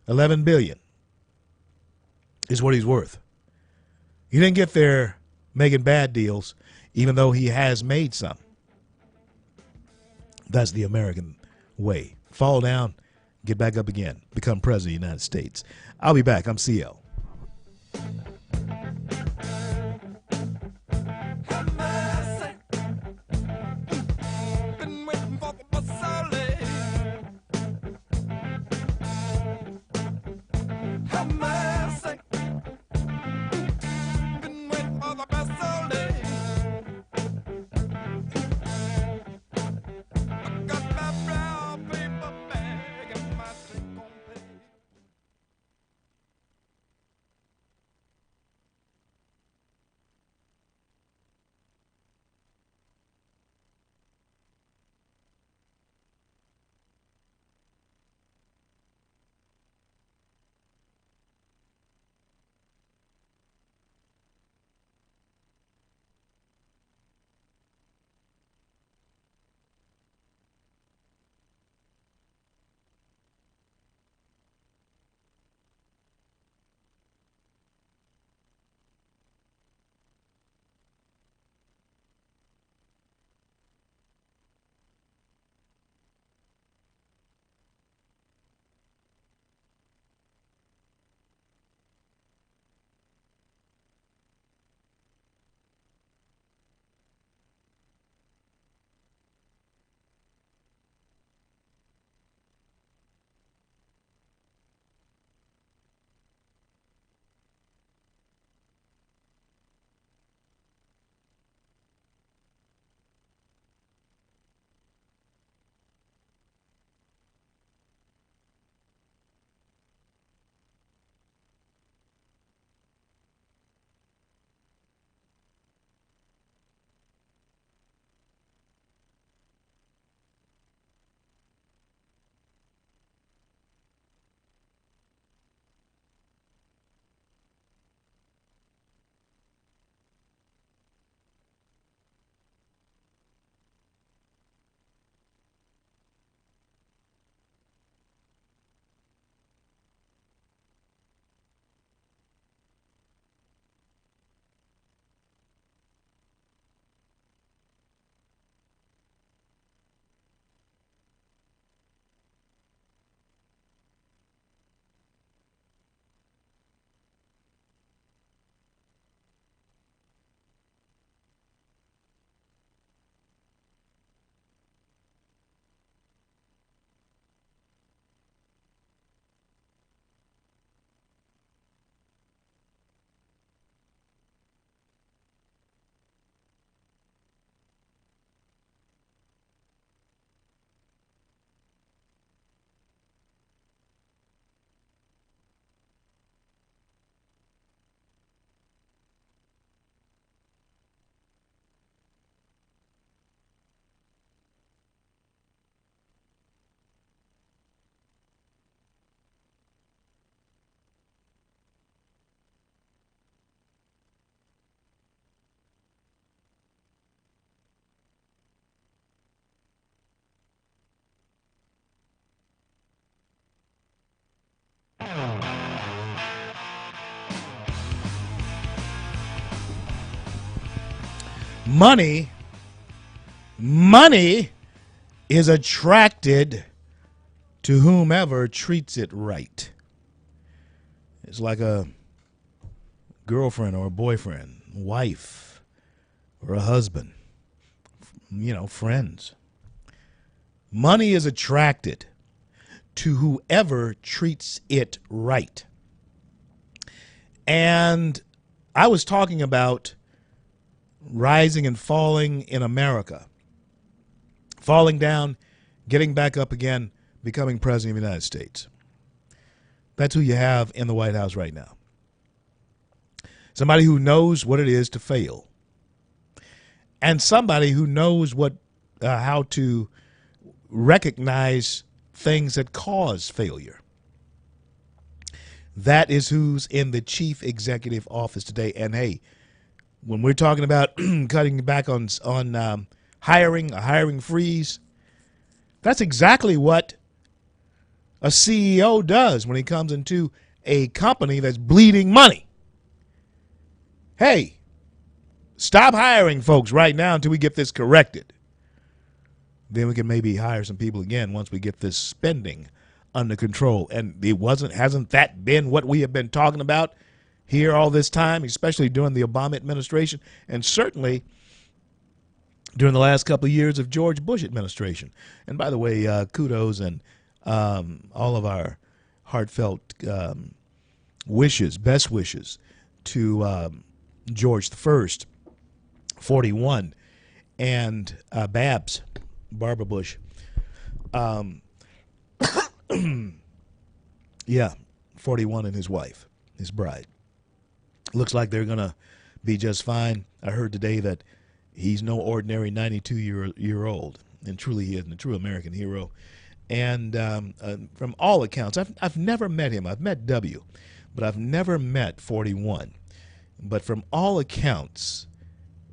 Speaker 2: $11 billion is what he's worth. He didn't get there making bad deals, even though he has made some. That's the American way. Fall down, get back up again, become president of the United States. I'll be back. I'm CL. Money is attracted to whomever treats it right. It's like a girlfriend or a boyfriend, wife or a husband, friends. Money is attracted to whoever treats it right. And I was talking about rising and falling in America. Falling down, getting back up again, becoming president of the United States. That's who you have in the White House right now. Somebody who knows what it is to fail. And somebody who knows how to recognize things that cause failure. That is who's in the chief executive office today. And hey, when we're talking about cutting back on hiring, a hiring freeze, that's exactly what a CEO does when he comes into a company that's bleeding money. Hey, stop hiring folks right now until we get this corrected. Then we can maybe hire some people again once we get this spending under control. And hasn't that been what we have been talking about here all this time, especially during the Obama administration, and certainly during the last couple of years of George Bush administration. And by the way, kudos and all of our heartfelt best wishes to George I, 41, and Babs, Barbara Bush. Yeah, 41, and his wife, his bride. Looks like they're going to be just fine. I heard today that he's no ordinary 92-year-old, and truly he is a true American hero. And from all accounts, I've never met him. I've met W, but I've never met 41. But from all accounts,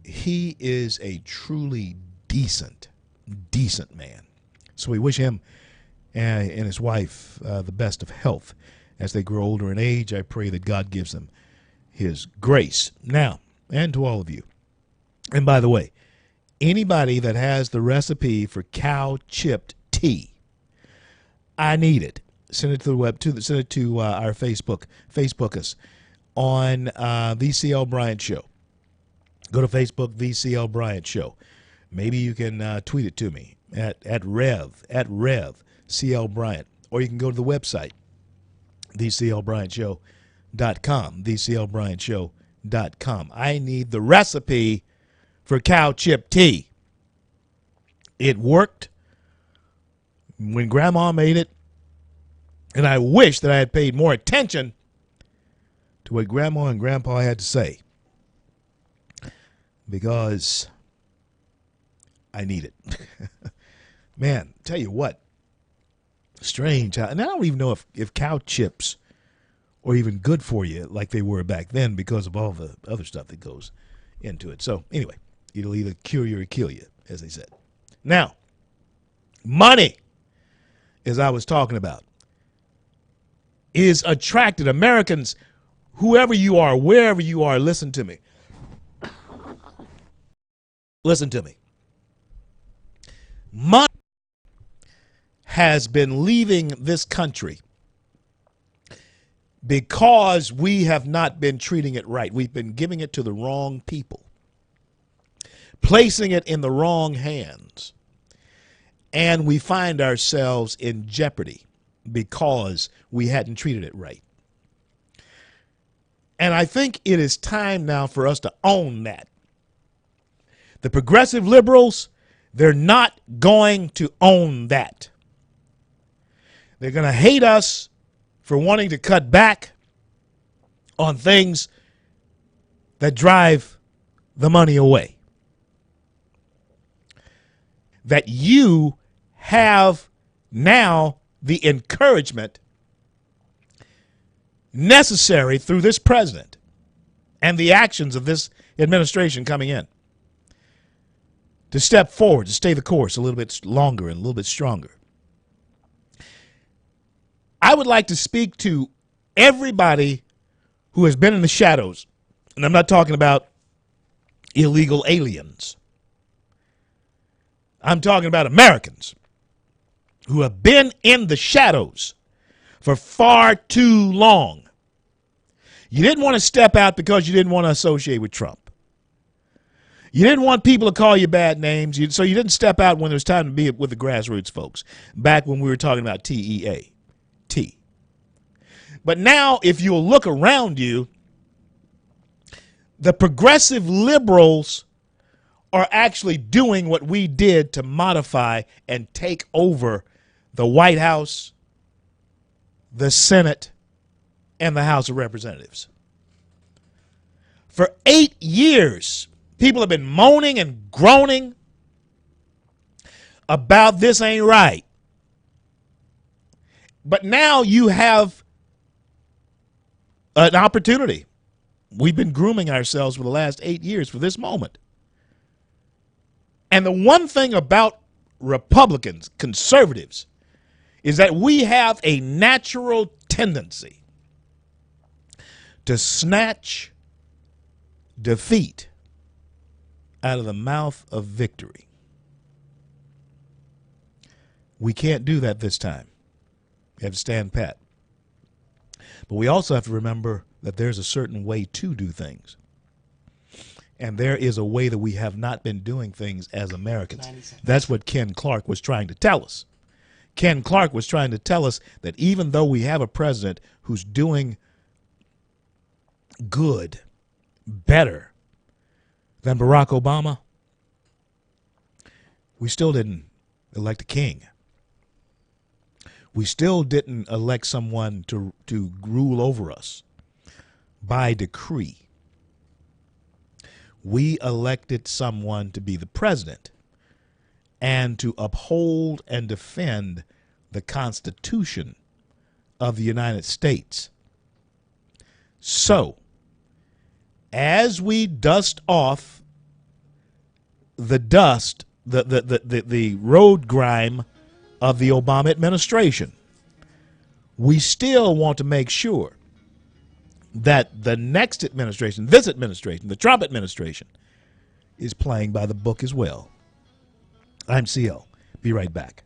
Speaker 2: he is a truly decent man. So we wish him and his wife the best of health as they grow older in age. I pray that God gives them his grace. Now, and to all of you. And by the way, anybody that has the recipe for cow chipped tea, I need it. Send it to the web. Send it to our Facebook. Facebook us on the CL Bryant Show. Go to Facebook, the CL Bryant Show. Maybe you can tweet it to me at Rev CL Bryant, or you can go to the website TheCLBryantShow.com. TheCLBryantShow.com. I need the recipe for cow chip tea. It worked when Grandma made it, and I wish that I had paid more attention to what Grandma and Grandpa had to say, because I need it. Man, tell you what, strange how, and I don't even know if cow chips are even good for you like they were back then because of all the other stuff that goes into it. So anyway, it'll either cure you or kill you, as they said. Now, money, as I was talking about, is attracted. Americans, whoever you are, wherever you are, listen to me. Listen to me. Money has been leaving this country because we have not been treating it right. We've been giving it to the wrong people, placing it in the wrong hands, and we find ourselves in jeopardy because we hadn't treated it right. And I think it is time now for us to own that. The progressive liberals, they're not going to own that. They're going to hate us for wanting to cut back on things that drive the money away. That you have now the encouragement necessary through this president and the actions of this administration coming in to step forward, to stay the course a little bit longer and a little bit stronger. I would like to speak to everybody who has been in the shadows, and I'm not talking about illegal aliens. I'm talking about Americans who have been in the shadows for far too long. You didn't want to step out because you didn't want to associate with Trump. You didn't want people to call you bad names, so you didn't step out when it was time to be with the grassroots folks, back when we were talking about TEA. T. But now, if you'll look around you, the progressive liberals are actually doing what we did to modify and take over the White House, the Senate, and the House of Representatives. For 8 years, people have been moaning and groaning about this ain't right. But now you have an opportunity. We've been grooming ourselves for the last 8 years for this moment. And the one thing about Republicans, conservatives, is that we have a natural tendency to snatch defeat out of the mouth of victory. We can't do that this time. We have to stand pat. But we also have to remember that there's a certain way to do things. And there is a way that we have not been doing things as Americans. That's what Ken Clark was trying to tell us. Ken Clark was trying to tell us that even though we have a president who's doing good, better than Barack Obama, we still didn't elect a king. We still didn't elect someone to rule over us by decree. We elected someone to be the president and to uphold and defend the Constitution of the United States. So, as we dust off the dust, the road grime of the Obama administration, we still want to make sure that the next administration, this administration, the Trump administration, is playing by the book as well. I'm CL. Be right back.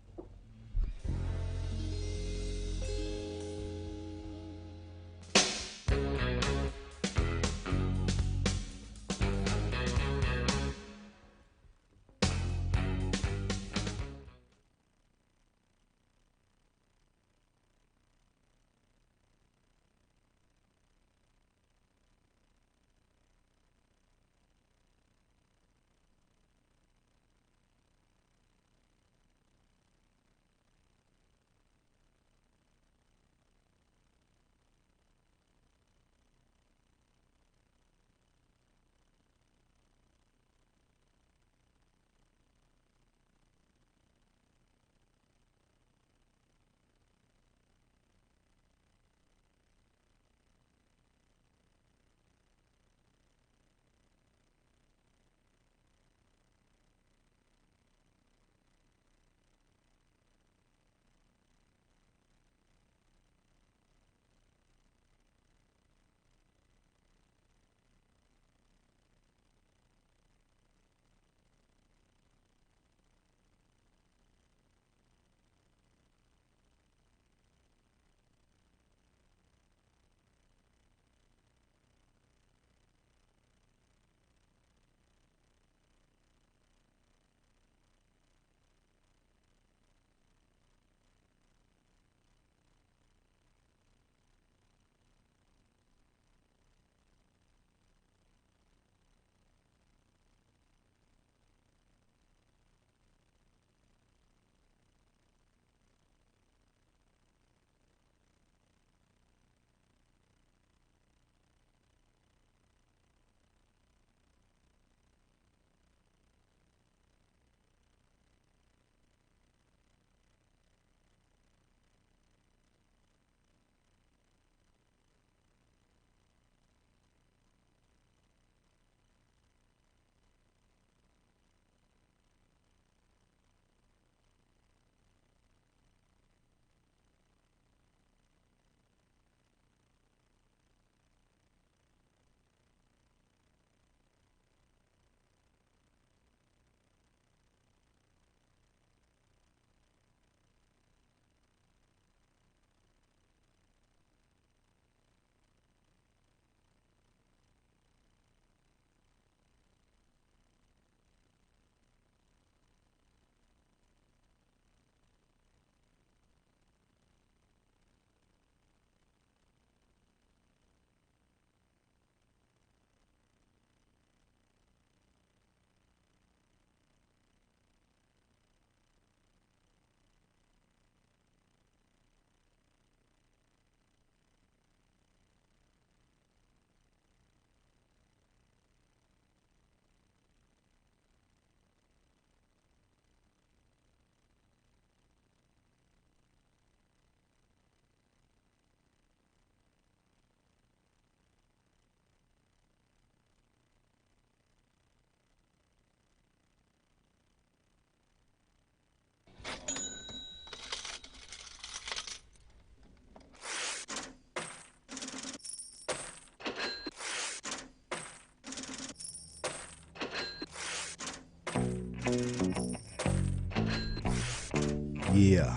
Speaker 2: Yeah.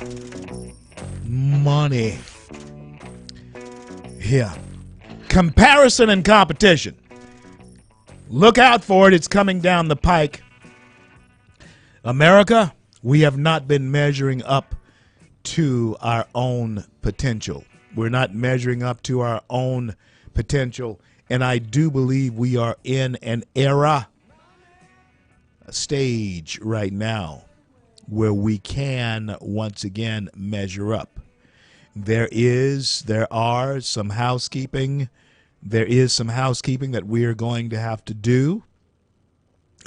Speaker 2: Money. Yeah. Comparison and competition. Look out for it. It's coming down the pike. America, we have not been measuring up to our own potential. We're not measuring up to our own potential. And I do believe we are in an era, a stage right now where we can once again measure up. There is some housekeeping that we are going to have to do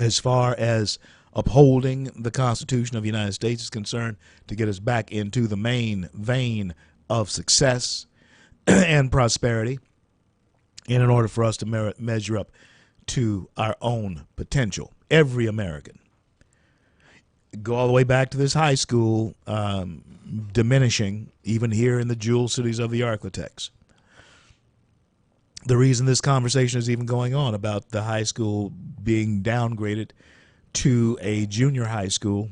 Speaker 2: as far as upholding the Constitution of the United States is concerned to get us back into the main vein of success and prosperity, and in order for us to measure up to our own potential. Every American. Go all the way back to this high school diminishing, even here in the jewel cities of the architects. The reason this conversation is even going on about the high school being downgraded to a junior high school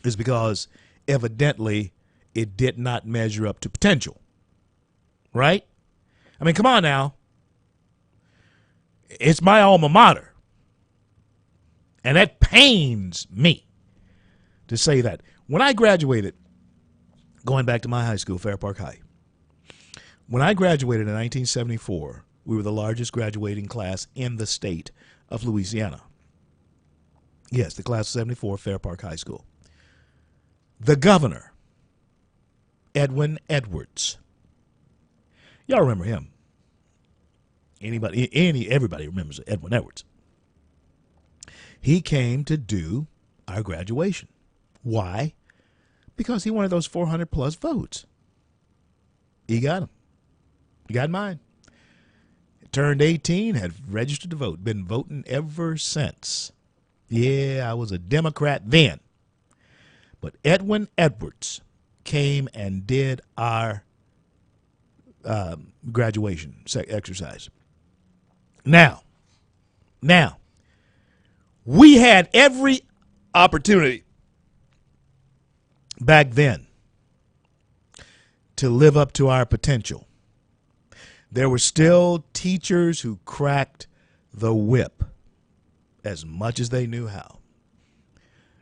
Speaker 2: is because evidently it did not measure up to potential. Right? I mean, come on now. It's my alma mater. And that pains me to say that. When I graduated, going back to my high school, Fair Park High, when I graduated in 1974, we were the largest graduating class in the state of Louisiana. Yes, the class of 74, Fair Park High School. The governor, Edwin Edwards. Y'all remember him. Everybody remembers Edwin Edwards. He came to do our graduation. Why? Because he wanted those 400 plus votes. He got them. He got mine. Turned 18, had registered to vote, been voting ever since. Yeah, I was a Democrat then. But Edwin Edwards came and did our graduation exercise. Now, we had every opportunity back then to live up to our potential. There were still teachers who cracked the whip as much as they knew how.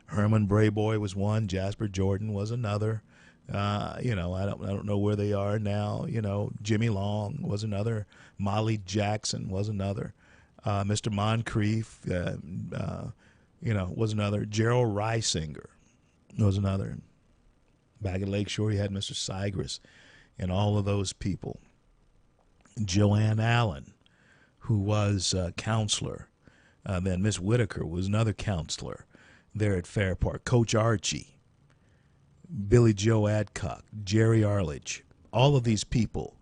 Speaker 2: Herman Brayboy was one. Jasper Jordan was another. I don't know where they are now. Jimmy Long was another. Molly Jackson was another. Mr. Moncrief, was another. Gerald Reisinger was another. Back at Lakeshore, you had Mr. Sigris and all of those people. Joanne Allen, who was a counselor. Then Miss Whitaker was another counselor there at Fair Park. Coach Archie, Billy Joe Adcock, Jerry Arledge, all of these people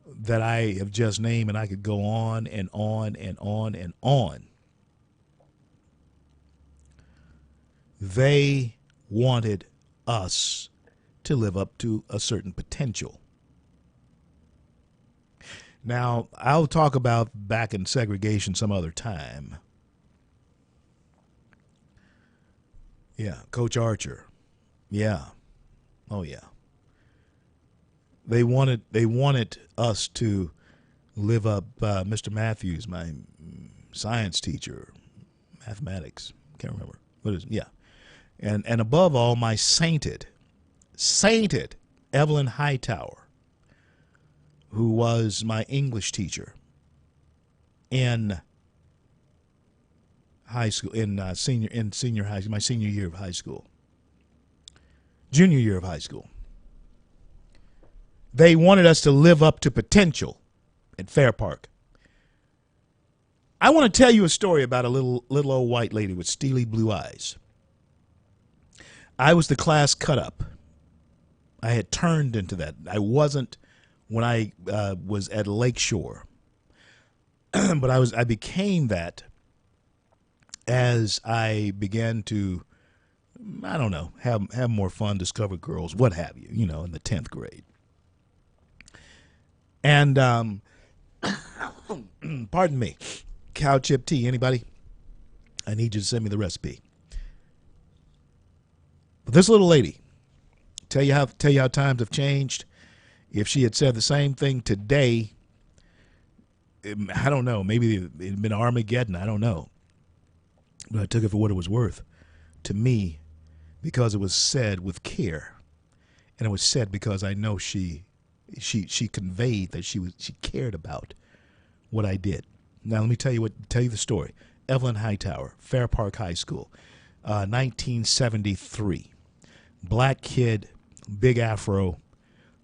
Speaker 2: that I have just named, and I could go on and on and on and on. They wanted us to live up to a certain potential. Now, I'll talk about back in segregation some other time. Yeah, Coach Archer. Yeah. Oh, yeah. They wanted us to live up. Mr. Matthews, my science teacher, mathematics, can't remember. What is it? Yeah. And above all, my sainted Evelyn Hightower, who was my English teacher in high school, senior high school, my senior year of high school, junior year of high school. They wanted us to live up to potential at Fair Park. I want to tell you a story about a little old white lady with steely blue eyes. I was the class cut up. I had turned into that. I wasn't when I was at Lakeshore, but I became that as I began to, I don't know, have more fun, discover girls, what have you, in the 10th grade. And pardon me, cow chip tea, anybody? I need you to send me the recipe. But this little lady tell you how times have changed. If she had said the same thing today, I don't know. Maybe it'd been Armageddon. I don't know. But I took it for what it was worth to me, because it was said with care, and it was said because I know she conveyed that she cared about what I did. Now let me tell you the story. Evelyn Hightower, Fair Park High School, 1973. Black kid, big afro,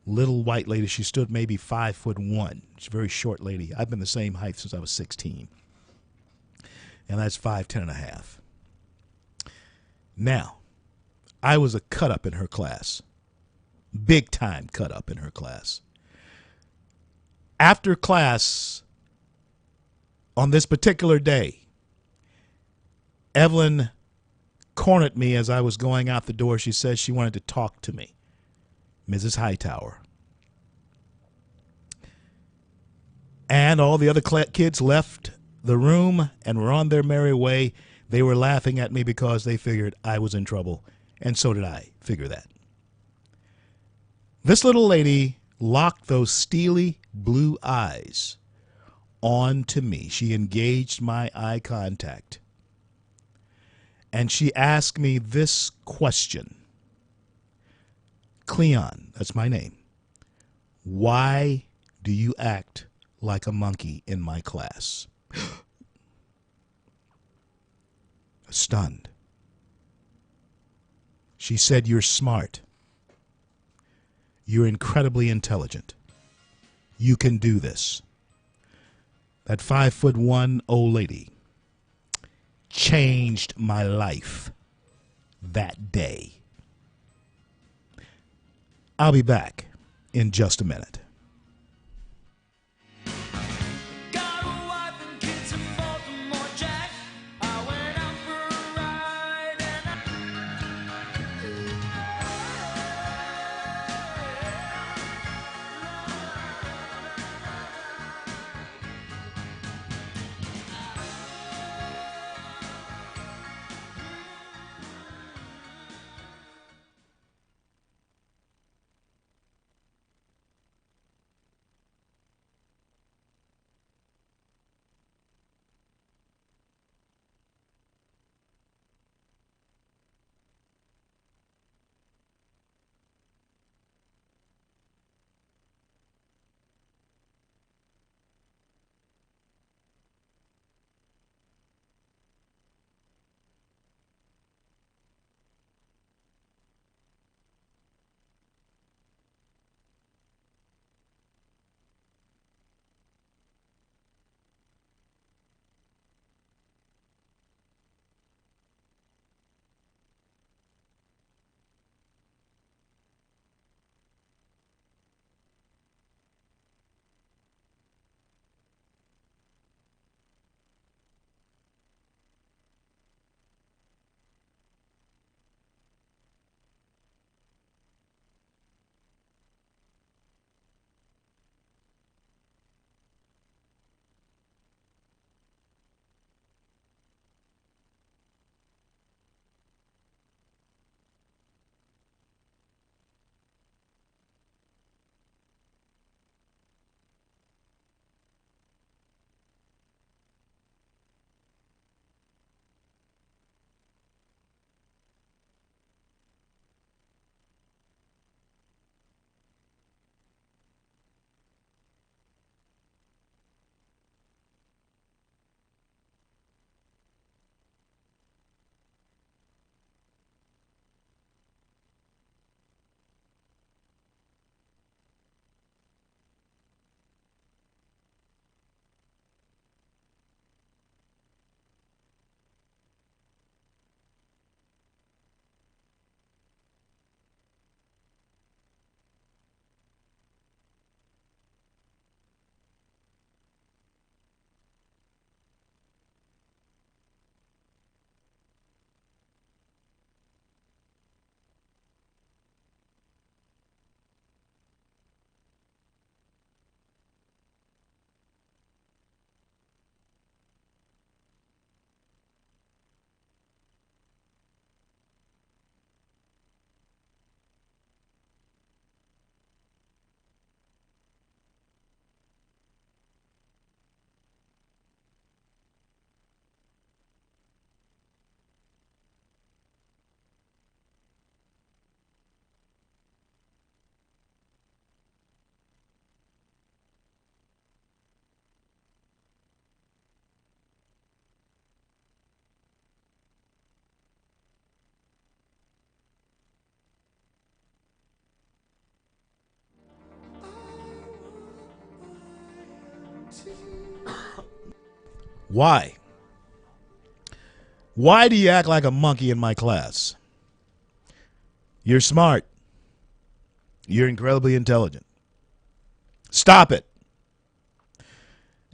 Speaker 2: little white lady. She stood maybe 5'1". She's a very short lady. I've been the same height since I was 16. And that's 5'10.5". Now, I was a cut up in her class. Big time cut up in her class. After class, on this particular day, Evelyn cornered me as I was going out the door. She said she wanted to talk to me. Mrs. Hightower. And all the other kids left the room and were on their merry way. They were laughing at me because they figured I was in trouble, and so did I figure that. This little lady locked those steely blue eyes onto me. She engaged my eye contact, and she asked me this question. Cleon, that's my name. Why do you act like a monkey in my class? Stunned. She said, you're smart. You're incredibly intelligent. You can do this. That 5'1" old lady changed my life that day. I'll be back in just a minute. Why? Why do you act like a monkey in my class? You're smart. You're incredibly intelligent. Stop it.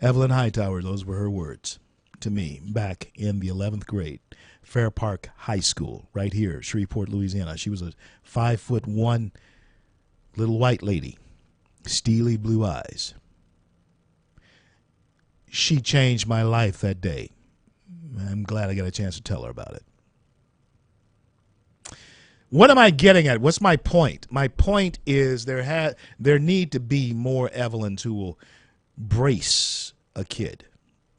Speaker 2: Evelyn Hightower, those were her words to me back in the 11th grade. Fair Park High School, right here, Shreveport, Louisiana. She was a 5'1" little white lady, steely blue eyes. She changed my life that day. I'm glad I got a chance to tell her about it. What am I getting at? What's my point? My point is there need to be more Evelyns who will brace a kid.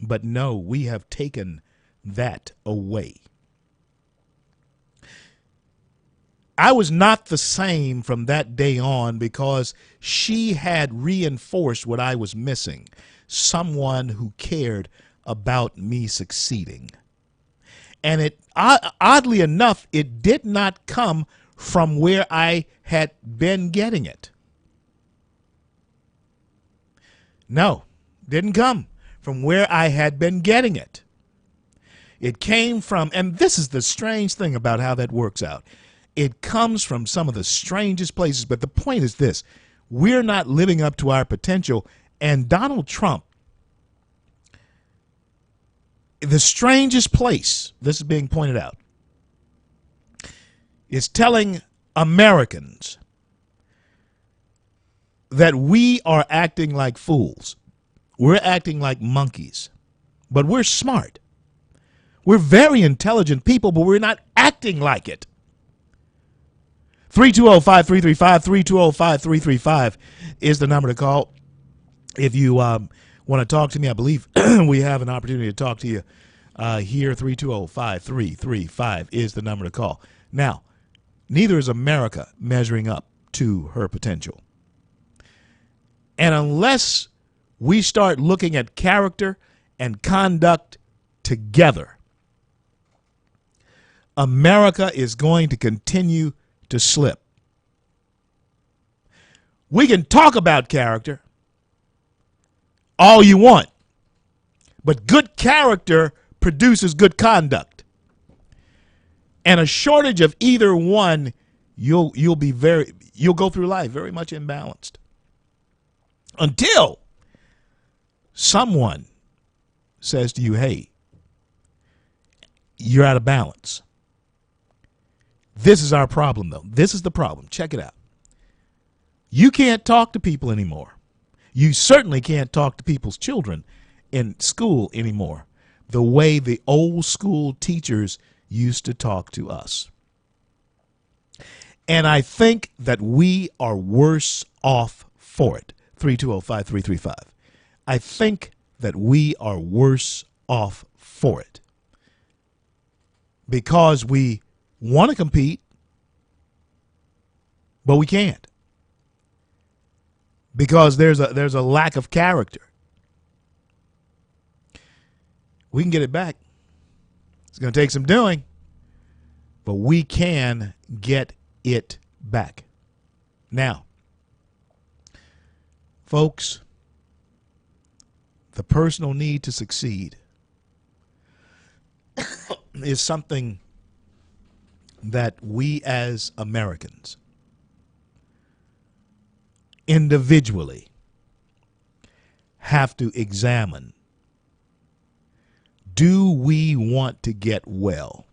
Speaker 2: But no, we have taken that away. I was not the same from that day on because she had reinforced what I was missing. Someone who cared about me succeeding. And it oddly enough, it did not come from where I had been getting it. No, didn't come from where I had been getting it. It came from, and this is the strange thing about how that works out. It comes from some of the strangest places, but the point is this. We're not living up to our potential, and Donald Trump, the strangest place, this is being pointed out, is telling Americans that we are acting like fools. We're acting like monkeys, but we're smart. We're very intelligent people, but we're not acting like it. 320-5335, 320-5335 is the number to call. If you want to talk to me, I believe we have an opportunity to talk to you here. 320-5335 is the number to call. Now, neither is America measuring up to her potential. And unless we start looking at character and conduct together, America is going to continue to slip. We can talk about character all you want, but good character produces good conduct. And a shortage of either one, you'll go through life very much imbalanced. Until someone says to you, hey, you're out of balance. This is our problem, though. This is the problem. Check it out. You can't talk to people anymore. You certainly can't talk to people's children in school anymore the way the old school teachers used to talk to us. And I think that we are worse off for it. 320-5335. I think that we are worse off for it because we want to compete, but we can't because there's a lack of character. We can get it back. It's going to take some doing, but we can get it back. Now, folks, the personal need to succeed is something that we as Americans individually have to examine. Do we want to get well?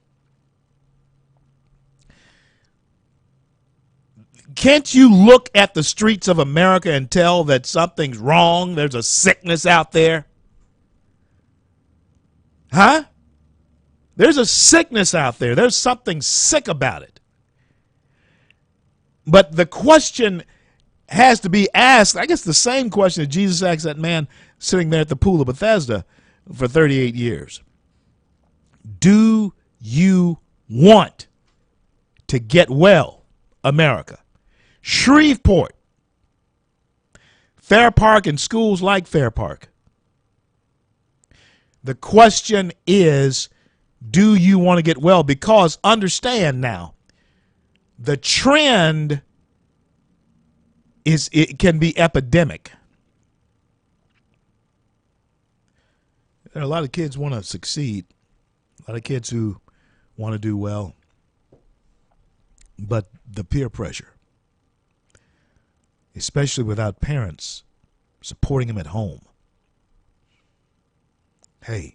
Speaker 2: Can't you look at the streets of America and tell that something's wrong? There's a sickness out there. Huh? There's a sickness out there. There's something sick about it. But the question has to be asked, I guess the same question that Jesus asked that man sitting there at the pool of Bethesda for 38 years. Do you want to get well, America? Shreveport, Fair Park, and schools like Fair Park. The question is, do you want to get well? Because understand now, the trend it can be epidemic. There are a lot of kids want to succeed, a lot of kids who want to do well, but the peer pressure, especially without parents supporting them at home, hey,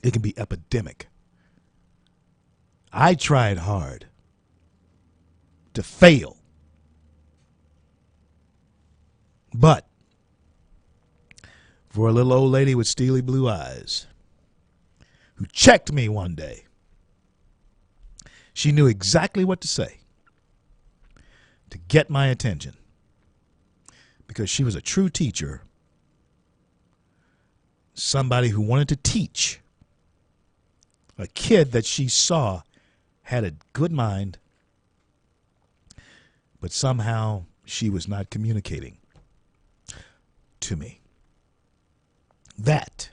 Speaker 2: it can be epidemic. I tried hard to fail, but for a little old lady with steely blue eyes who checked me one day, she knew exactly what to say to get my attention because she was a true teacher, somebody who wanted to teach a kid that she saw had a good mind, but somehow she was not communicating to me that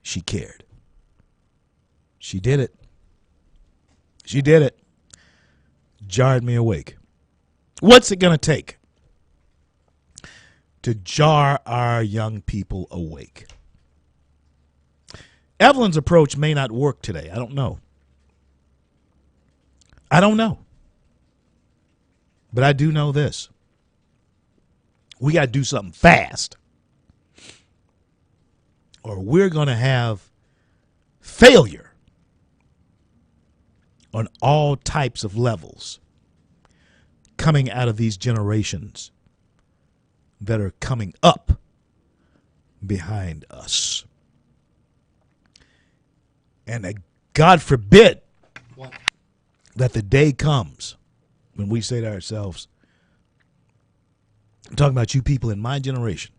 Speaker 2: she cared. She did it. She did it. Jarred me awake. What's it going to take to jar our young people awake? Evelyn's approach may not work today. I don't know. But I do know this. We got to do something fast, or we're going to have failure on all types of levels coming out of these generations that are coming up behind us. And God forbid that the day comes when we say to ourselves, I'm talking about you people in my generation,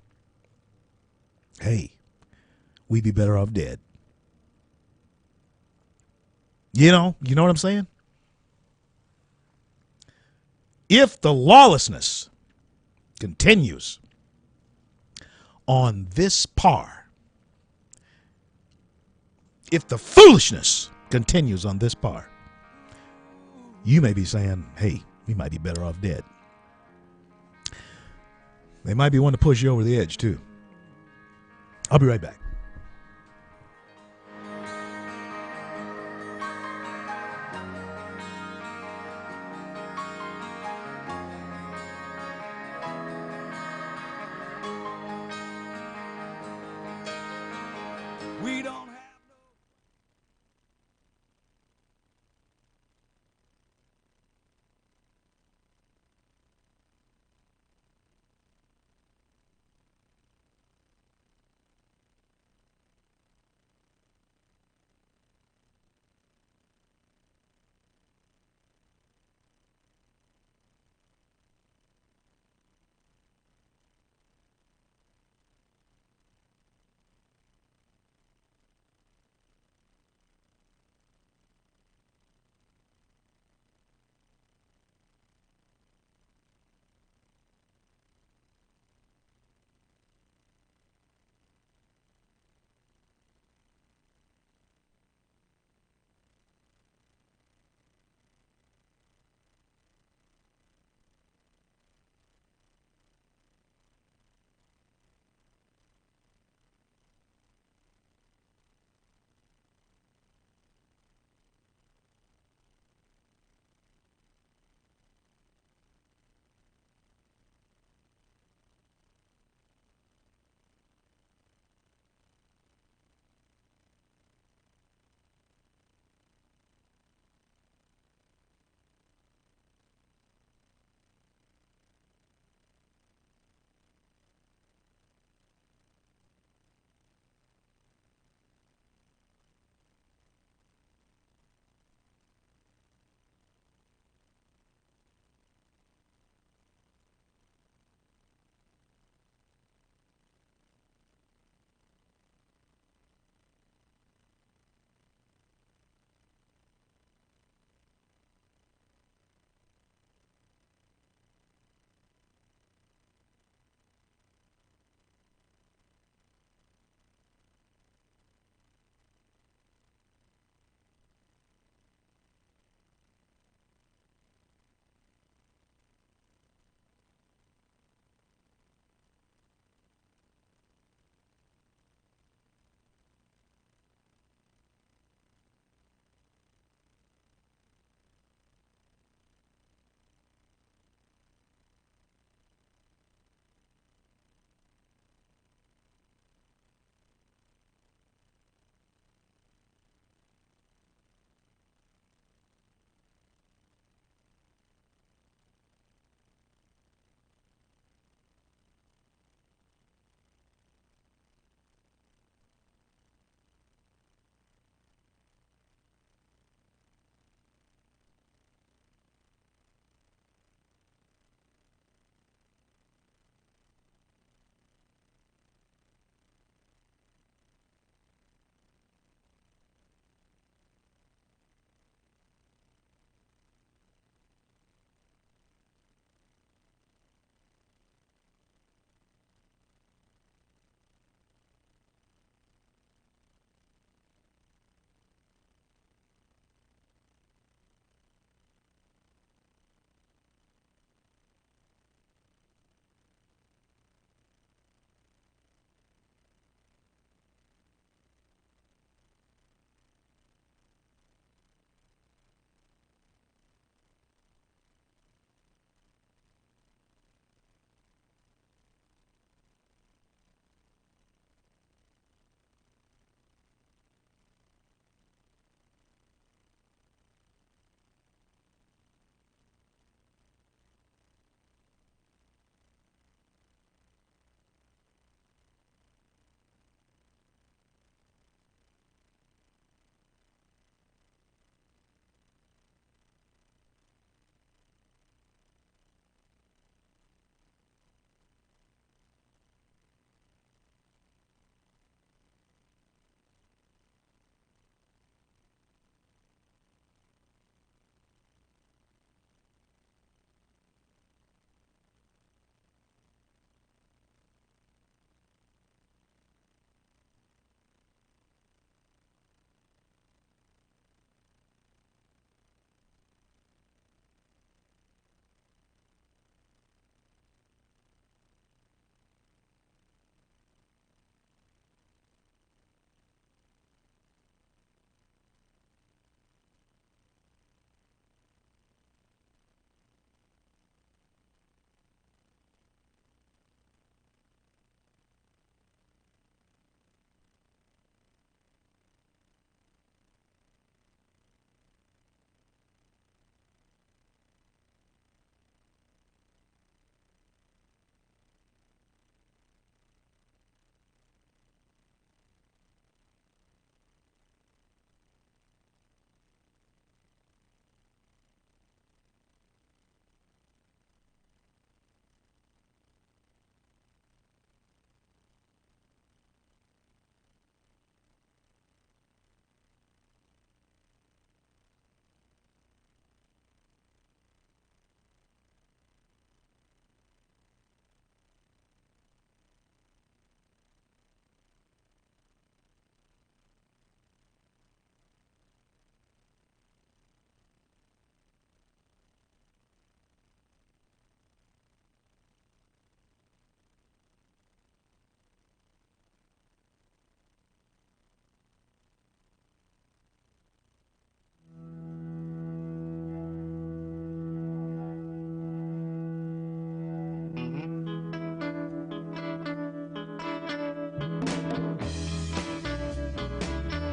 Speaker 2: hey, we'd be better off dead. You know what I'm saying? If the lawlessness continues on this par, if the foolishness continues on this par, you may be saying, hey, we might be better off dead. They might be one to push you over the edge, too. I'll be right back. We don't have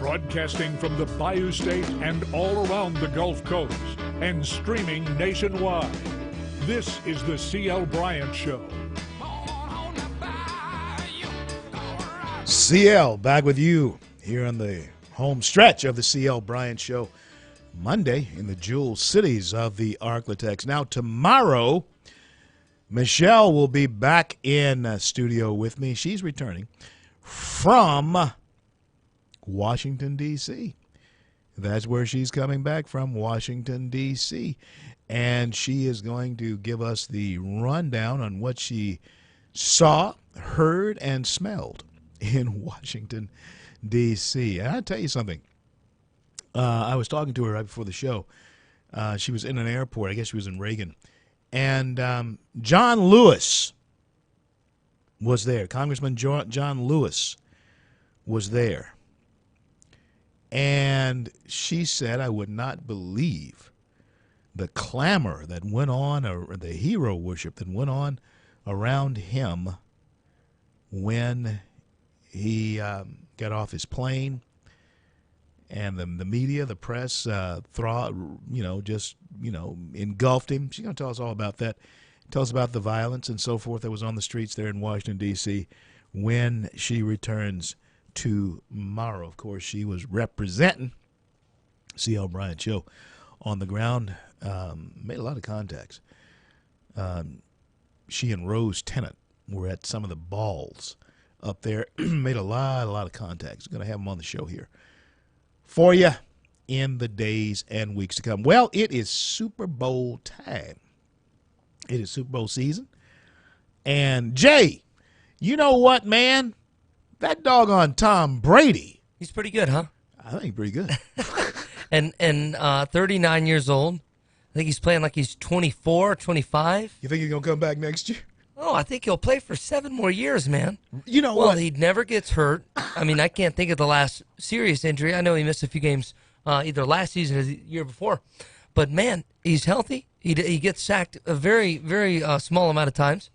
Speaker 1: Broadcasting from the Bayou State and all around the Gulf Coast and streaming nationwide. This is the C.L. Bryant Show.
Speaker 2: CL, back with you here on the home stretch of the C.L. Bryant Show. Monday in the jewel cities of the Arklatex. Now, tomorrow, Michelle will be back in studio with me. She's returning from Washington, D.C. That's where she's coming back from, Washington, D.C. And she is going to give us the rundown on what she saw, heard, and smelled in Washington, D.C. And I'll tell you something. I was talking to her right before the show. She was in an airport. I guess she was in Reagan. And John Lewis was there. Congressman John Lewis was there. And she said, I would not believe the clamor that went on, or the hero worship that went on around him when he got off his plane. And the media, the press, engulfed him. She's going to tell us all about that. Tell us about the violence and so forth that was on the streets there in Washington, D.C. when she returns tomorrow. Of course, she was representing C.L. Bryant Show on the ground. Made a lot of contacts. She and Rose Tennant were at some of the balls up there. Made a lot of contacts. Going to have them on the show here for you in the days and weeks to come. Well, it is Super Bowl time. It is Super Bowl season. And, Jay, you know what, man? That doggone Tom Brady.
Speaker 4: He's pretty good, huh?
Speaker 2: I think pretty good.
Speaker 4: and 39 years old. I think he's playing like he's 24, 25.
Speaker 2: You think he's going to come back next year?
Speaker 4: Oh, I think he'll play for 7 more years, man.
Speaker 2: You know
Speaker 4: what?
Speaker 2: Well,
Speaker 4: he never gets hurt. I mean, I can't think of the last serious injury. I know he missed a few games either last season or the year before. But, man, he's healthy. He gets sacked a very, very small amount of times.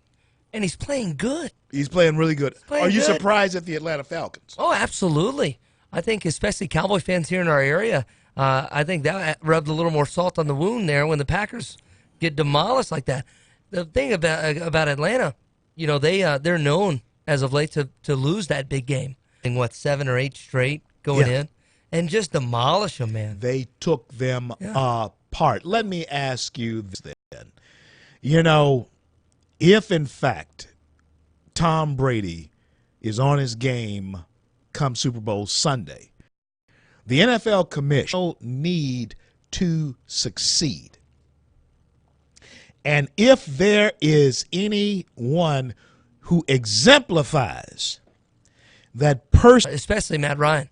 Speaker 4: And he's playing good.
Speaker 2: He's playing really good. Are you
Speaker 4: good.
Speaker 2: surprised at the Atlanta Falcons?
Speaker 4: Oh, absolutely. I think especially Cowboy fans here in our area, I think that rubbed a little more salt on the wound there when the Packers get demolished like that. The thing about Atlanta, you know, they're known as of late to lose that big game. And 7 or 8 straight going in and just demolish them, man.
Speaker 2: They took them apart. Let me ask you this then. You know, if in fact Tom Brady is on his game come Super Bowl Sunday, the NFL commission need to succeed. And if there is anyone who exemplifies that person,
Speaker 4: especially Matt Ryan.